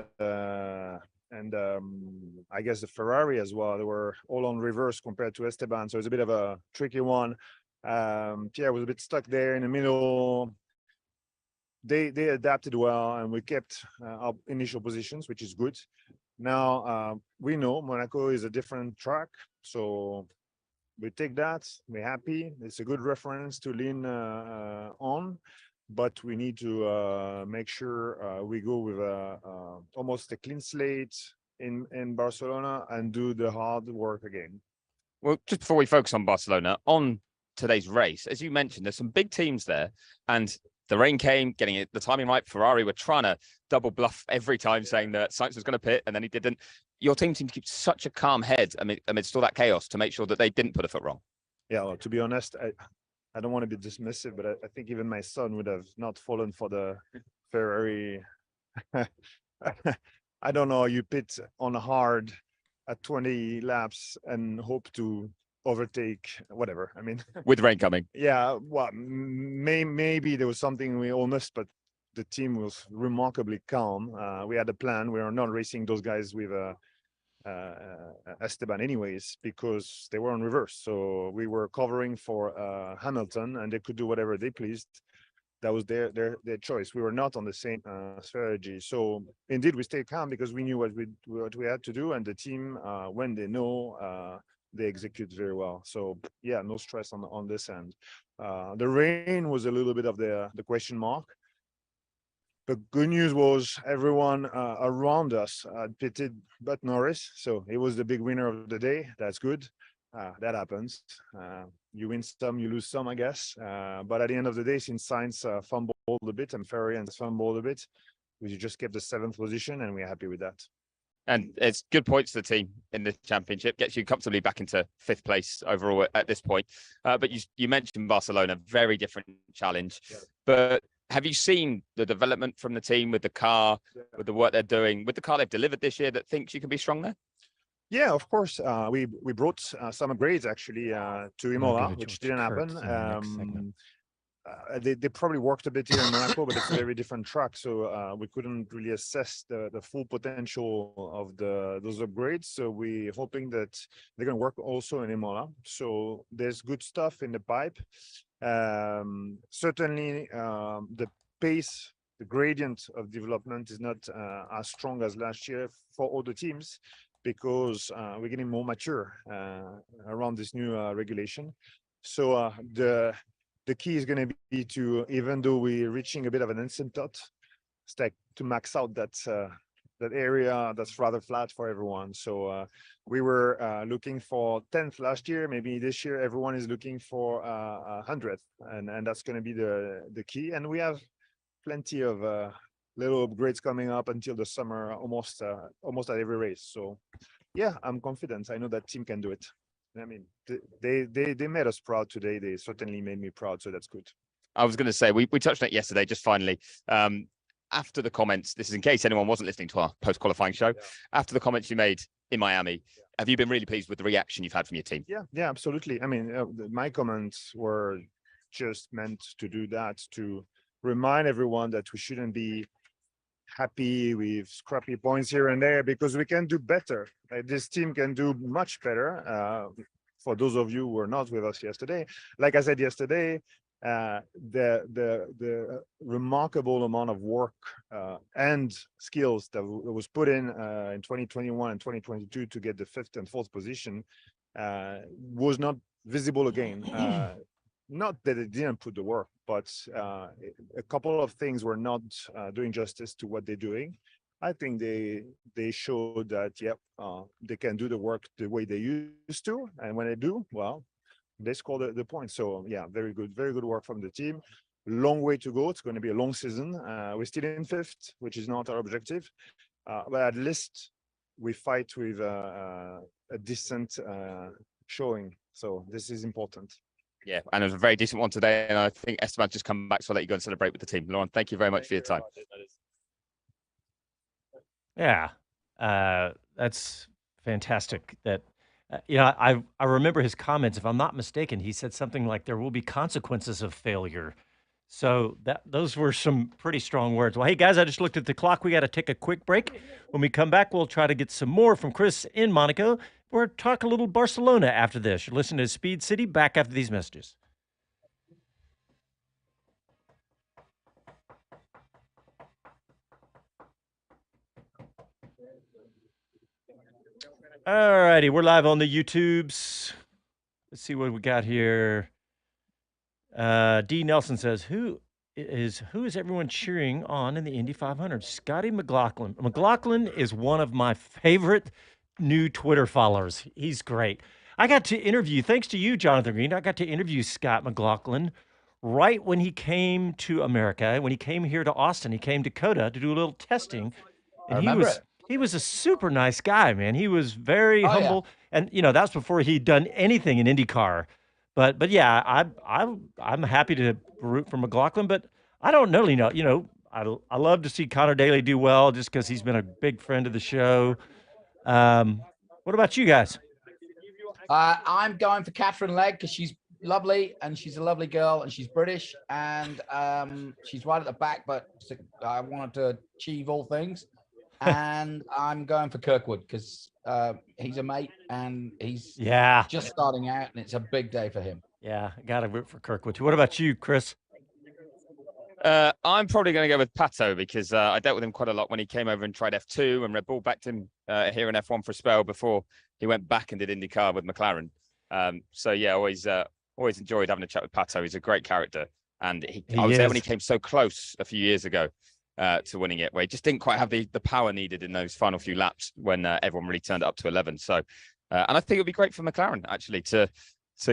I guess the Ferrari as well. They were all on reverse compared to Esteban, so it's a bit of a tricky one. Pierre was a bit stuck there in the middle. They adapted well, and we kept our initial positions, which is good. Now we know Monaco is a different track, so we take that. We're happy. It's a good reference to lean on, but we need to make sure we go with almost a clean slate in Barcelona and do the hard work again. Well, just before we focus on Barcelona, on today's race, as you mentioned, there's some big teams there, and the rain came, getting it the timing right. Ferrari were trying to double bluff every time, saying that Sainz was going to pit, and then he didn't. Your team seemed to keep such a calm head amidst all that chaos to make sure that they didn't put a foot wrong. Yeah, well, to be honest, I don't want to be dismissive, but I think even my son would have not fallen for the Ferrari. I don't know. You pit on hard at 20 laps and hope to overtake whatever. I mean, with rain coming. Yeah, well, maybe there was something we all missed, but the team was remarkably calm. We had a plan. We are not racing those guys with Esteban anyways, because they were on reverse. So we were covering for Hamilton, and they could do whatever they pleased. That was their choice. We were not on the same strategy. So indeed, we stayed calm because we knew what we had to do, and the team, when they know, they execute very well. So yeah, no stress on this end. The rain was a little bit of the question mark. The good news was everyone around us pitted but Norris, so he was the big winner of the day. That's good. That happens. You win some, you lose some, I guess. But at the end of the day, since Sainz fumbled a bit and Ferrari fumbled a bit, we just kept the 7th position, and we're happy with that. And it's good points for the team in the championship, gets you comfortably back into 5th place overall at this point. But you mentioned Barcelona, very different challenge. Yeah. But have you seen the development from the team with the car, with the work they're doing, with the car they've delivered this year that thinks you can be strong there? Yeah, of course. We brought some upgrades actually to Imola, which didn't happen. They probably worked a bit here in Monaco, but it's a very different track, so we couldn't really assess the full potential of those upgrades. So we're hoping that they're going to work also in Imola. So there's good stuff in the pipe. Certainly, the pace, the gradient of development is not as strong as last year for all the teams, because we're getting more mature around this new regulation. So the key is going to be to, even though we're reaching a bit of an asymptote, it's to max out that area that's rather flat for everyone. So we were looking for 10th last year. Maybe this year everyone is looking for 100th, and that's going to be the key. And we have plenty of little upgrades coming up until the summer, almost at every race. So yeah, I'm confident. I know that team can do it. I mean, they made us proud today. They certainly made me proud, so that's good. I was going to say, we touched on it yesterday, just finally. After the comments, this is in case anyone wasn't listening to our post-qualifying show, after the comments you made in Miami, have you been really pleased with the reaction you've had from your team? Yeah, absolutely. I mean, my comments were just meant to do that, to remind everyone that we shouldn't be happy with scrappy points here and there, because we can do better. This team can do much better. For those of you who were not with us yesterday, like I said yesterday, the remarkable amount of work and skills that was put in 2021 and 2022 to get the 5th and 4th position was not visible again. Not that they didn't put the work, but a couple of things were not doing justice to what they're doing. I think they showed that, they can do the work the way they used to, and when they do, well, they score the points. So yeah, very good work from the team. Long way to go. It's going to be a long season. We're still in 5th, which is not our objective, but at least we fight with a decent showing. So this is important. Yeah, and it was a very decent one today, and I think Esteban's just come back, so I'll let you go and celebrate with the team. Laurent, thank you very much for your time. Yeah, that's fantastic. That I remember his comments. If I'm not mistaken, he said something like, "There will be consequences of failure." So those were some pretty strong words. Well, hey guys, I just looked at the clock. We got to take a quick break. When we come back, we'll try to get some more from Chris in Monaco. We'll talk a little Barcelona after this. You're listening to Speed City. Back after these messages. All righty, we're live on the YouTubes. Let's see what we got here. D. Nelson says, who is everyone cheering on in the Indy 500? Scotty McLaughlin. McLaughlin is one of my favorite new Twitter followers. He's great. I got to interview, thanks to you, Jonathan Green, I got to interview Scott McLaughlin right when he came to America. When he came here to Austin, he came to COTA to do a little testing. And he was a super nice guy, man. He was very humble. Yeah. And, that's before he'd done anything in IndyCar. But yeah, I'm happy to root for McLaughlin, but I don't really know. I love to see Connor Daly do well just because he's been a big friend of the show. What about you guys? I'm going for Catherine Legg because she's lovely and she's a lovely girl and she's British and she's right at the back, but I wanted to achieve all things. And I'm going for Kirkwood because he's a mate and he's just starting out and it's a big day for him. Yeah, got to root for Kirkwood. What about you, Chris? I'm probably going to go with Pato because I dealt with him quite a lot when he came over and tried F2 and Red Bull backed him here in F1 for a spell before he went back and did IndyCar with McLaren. So yeah, always enjoyed having a chat with Pato. He's a great character. And I was there when he came so close a few years ago to winning it, where he just didn't quite have the power needed in those final few laps when everyone really turned it up to 11. So, and I think it would be great for McLaren actually to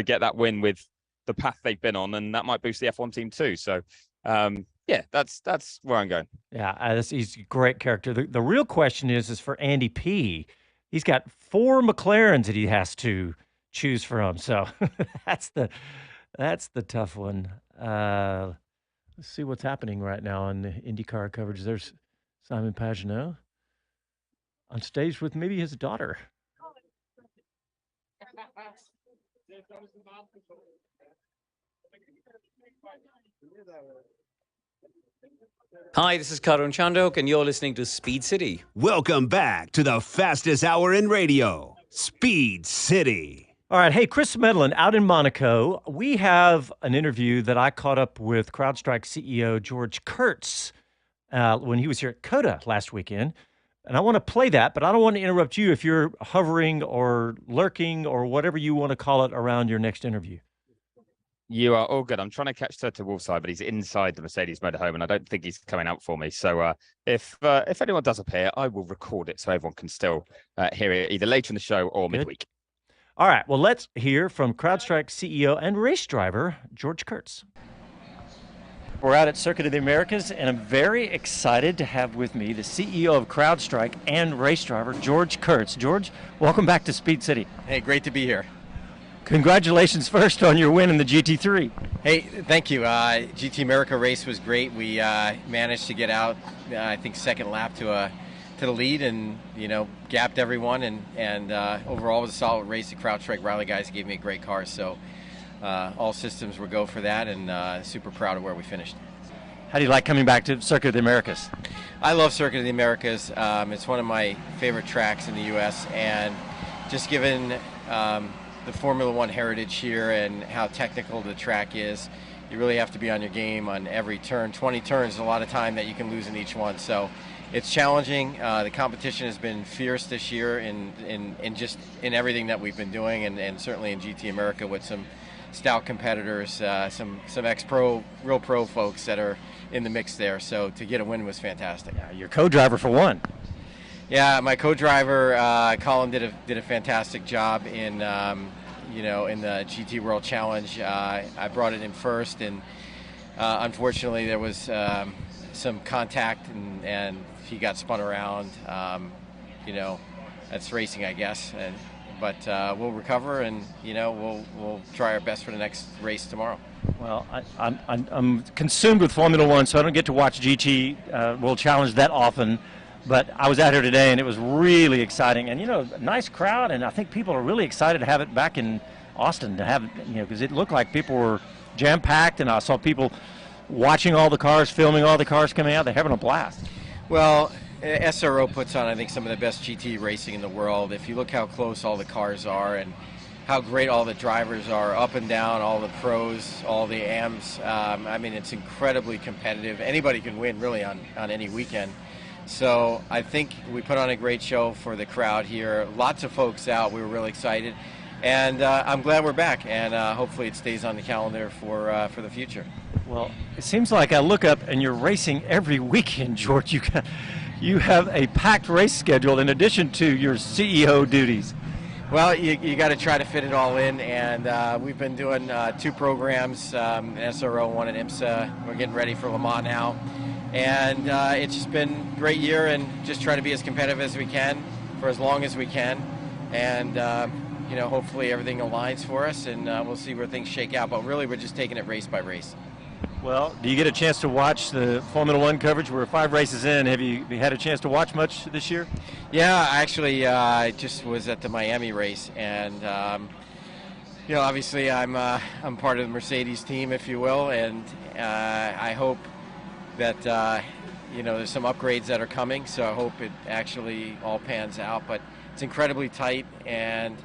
get that win with the path they've been on, and that might boost the F1 team too. So, yeah, that's where I'm going. Yeah, he's a great character. The real question is for Andy P. He's got 4 McLarens that he has to choose from. So that's the tough one. Let's see what's happening right now on the IndyCar coverage. There's Simon Pagenaud on stage with maybe his daughter. Hi, this is Karun Chandok, and you're listening to Speed City. Welcome back to the fastest hour in radio, Speed City. All right. Hey, Chris Medland out in Monaco. We have an interview that I caught up with CrowdStrike CEO George Kurtz when he was here at COTA last weekend. And I want to play that, but I don't want to interrupt you if you're hovering or lurking or whatever you want to call it around your next interview. You are all good. I'm trying to catch Toto Wolfside, but he's inside the Mercedes motorhome, and I don't think he's coming out for me. So if anyone does appear, I will record it so everyone can still hear it either later in the show or midweek. All right, well, let's hear from CrowdStrike CEO and race driver, George Kurtz. We're out at Circuit of the Americas, and I'm very excited to have with me the CEO of CrowdStrike and race driver, George Kurtz. George, welcome back to Speed City. Hey, great to be here. Congratulations first on your win in the GT3. Hey, thank you. GT America race was great. We managed to get out, I think, second lap to the lead, and gapped everyone, and overall it was a solid race. The CrowdStrike Riley guys gave me a great car, so all systems were go for that, and super proud of where we finished. How do you like coming back to Circuit of the Americas? I love Circuit of the Americas. It's one of my favorite tracks in the U.S., and just given the Formula One heritage here and how technical the track is, you really have to be on your game on every turn. 20 turns is a lot of time that you can lose in each one, so it's challenging. The competition has been fierce this year in just in everything that we've been doing, and certainly in GT America with some stout competitors, some ex-pro, real pro folks that are in the mix there. So to get a win was fantastic. Yeah, your co-driver for one. Yeah, my co-driver Colin did a fantastic job in in the GT World Challenge. I brought it in first, and unfortunately there was some contact and he got spun around. That's racing, I guess. But we'll recover, and we'll try our best for the next race tomorrow. Well, I'm consumed with Formula One, so I don't get to watch GT World Challenge that often. But I was out here today, and it was really exciting. And nice crowd, and I think people are really excited to have it back in Austin. To have because it looked like people were jam-packed, and I saw people watching all the cars, filming all the cars coming out. They're having a blast. Well, SRO puts on, I think, some of the best GT racing in the world. If you look how close all the cars are and how great all the drivers are, up and down, all the pros, all the AMs. It's incredibly competitive. Anybody can win, really, on any weekend. So I think we put on a great show for the crowd here. Lots of folks out. We were really excited. And I'm glad we're back, and hopefully it stays on the calendar for the future. Well, it seems like I look up and you're racing every weekend, George. You have a packed race schedule in addition to your CEO duties. Well, you got to try to fit it all in, and we've been doing 2 programs, an SRO, one at IMSA. We're getting ready for Le Mans now, and it's just been a great year, and just try to be as competitive as we can for as long as we can, and hopefully everything aligns for us, and we'll see where things shake out. But really, we're just taking it race by race. Well, do you get a chance to watch the Formula One coverage? We're 5 races in. Have you had a chance to watch much this year? Yeah, actually, I just was at the Miami race, and obviously I'm part of the Mercedes team, if you will, and I hope that there's some upgrades that are coming. So I hope it actually all pans out. But it's incredibly tight, and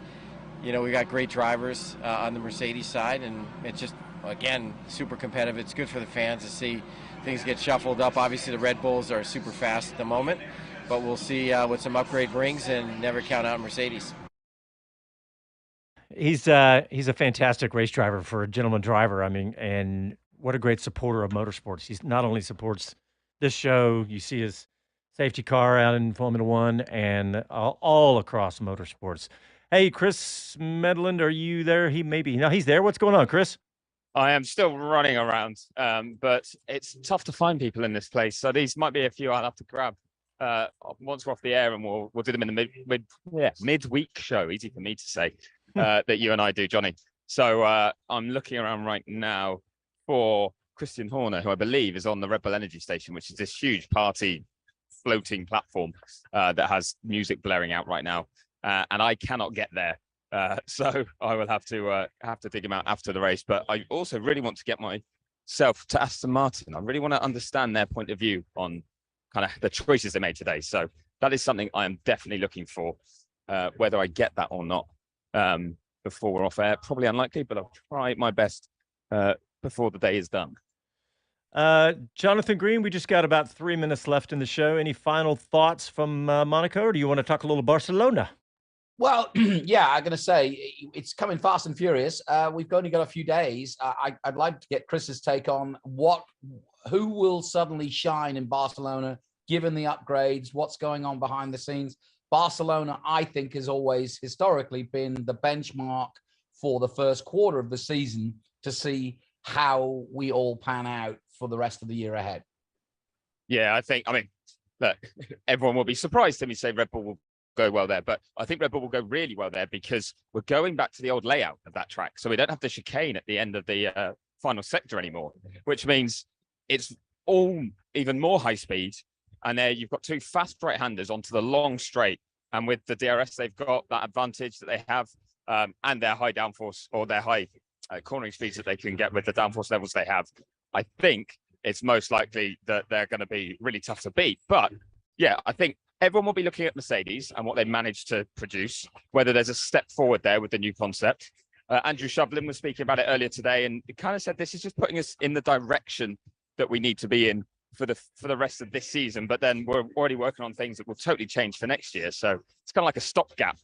we got great drivers on the Mercedes side, and it's just, again, super competitive. It's good for the fans to see things get shuffled up. Obviously, the Red Bulls are super fast at the moment, but we'll see what some upgrade brings, and never count out Mercedes. He's a fantastic race driver for a gentleman driver. I mean, and what a great supporter of motorsports. He not only supports this show, you see his safety car out in Formula One, and all across motorsports. Hey, Chris Medland, are you there? He's there. What's going on, Chris? I am still running around, but it's tough to find people in this place. So these might be a few I'll have to grab once we're off the air, and we'll do them in the midweek show. Easy for me to say that you and I do, Johnny. So I'm looking around right now for Christian Horner, who I believe is on the Red Bull Energy Station, which is this huge party floating platform that has music blaring out right now, and I cannot get there. So I will have to dig him out after the race. But I also really want to get myself to Aston Martin. I really want to understand their point of view on kind of the choices they made today. So that is something I am definitely looking for. Whether I get that or not before we're off air, probably unlikely, but I'll try my best before the day is done. Jonathan Green, we just got about 3 minutes left in the show. Any final thoughts from Monaco, or do you want to talk a little Barcelona? Well, yeah, I'm going to say it's coming fast and furious. We've only got a few days. I'd like to get Chris's take on who will suddenly shine in Barcelona, given the upgrades, what's going on behind the scenes. Barcelona, I think, has always historically been the benchmark for the first quarter of the season to see how we all pan out for the rest of the year ahead. Yeah, look, everyone will be surprised to me say Red Bull will go well there, but I think Red Bull will go really well there because we're going back to the old layout of that track. So we don't have the chicane at the end of the final sector anymore, which means it's all even more high speed. And there you've got 2 fast right-handers onto the long straight. And with the DRS, they've got that advantage that they have and their high downforce or their high cornering speeds that they can get with the downforce levels they have. I think it's most likely that they're going to be really tough to beat. But yeah, I think everyone will be looking at Mercedes and what they managed to produce, whether there's a step forward there with the new concept. Andrew Shovlin was speaking about it earlier today, and he kind of said this is just putting us in the direction that we need to be in for the rest of this season. But then we're already working on things that will totally change for next year. So it's kind of like a stopgap.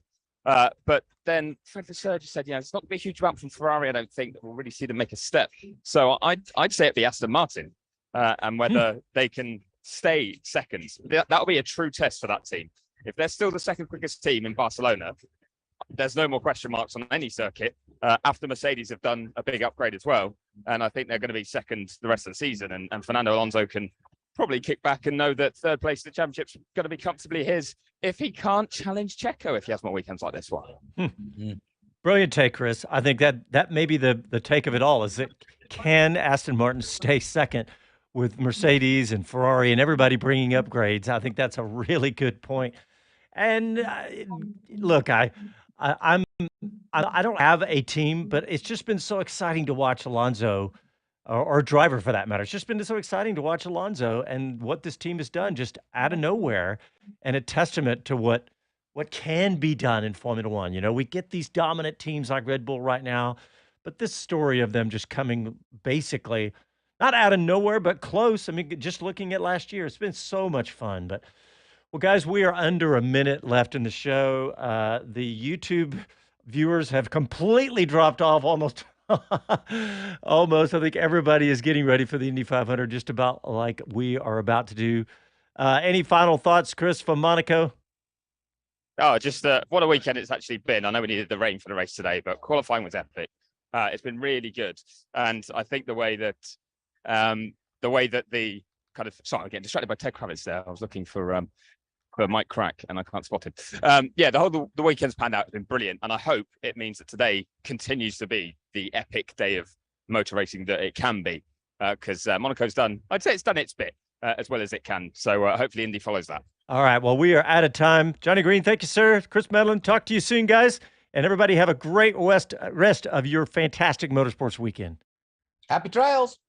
But then Fred Vasseur just said, it's not going to be a huge amount from Ferrari. I don't think that we'll really see them make a step. So I'd say it'd be Aston Martin and whether they can stay second. That'll be a true test for that team. If they're still the second quickest team in Barcelona, there's no more question marks on any circuit after Mercedes have done a big upgrade as well. And I think they're going to be second the rest of the season. And Fernando Alonso can probably kick back and know that third place in the championship's going to be comfortably his if he can't challenge Checo if he has more weekends like this one. Brilliant take, Chris. I think that may be the take of it all, is that can Aston Martin stay second with Mercedes and Ferrari and everybody bringing upgrades? I think that's a really good point. And look, I don't have a team, but it's just been so exciting to watch Alonso, or a driver for that matter. It's just been so exciting to watch Alonso and what this team has done just out of nowhere, and a testament to what can be done in Formula One. We get these dominant teams like Red Bull right now, but this story of them just coming basically not out of nowhere, but close. I mean, just looking at last year, it's been so much fun. But, well, guys, we are under a minute left in the show. The YouTube viewers have completely dropped off almost. Almost. I think everybody is getting ready for the Indy 500, just about like we are about to do. Any final thoughts, Chris, from Monaco? Oh, just what a weekend it's actually been. I know we needed the rain for the race today, but qualifying was epic. It's been really good, and I think the way that the kind of sorry, I'm getting distracted by Ted Kravitz there. I was looking for Mike Crack, and I can't spot him. The weekend's panned out. It's been brilliant, and I hope it means that today continues to be the epic day of motor racing that it can be, because Monaco's done. I'd say it's done its bit as well as it can. So hopefully Indy follows that. All right. Well, we are out of time. Johnny Green, thank you, sir. Chris Medland, talk to you soon, guys. And everybody have a great rest of your fantastic motorsports weekend. Happy trails.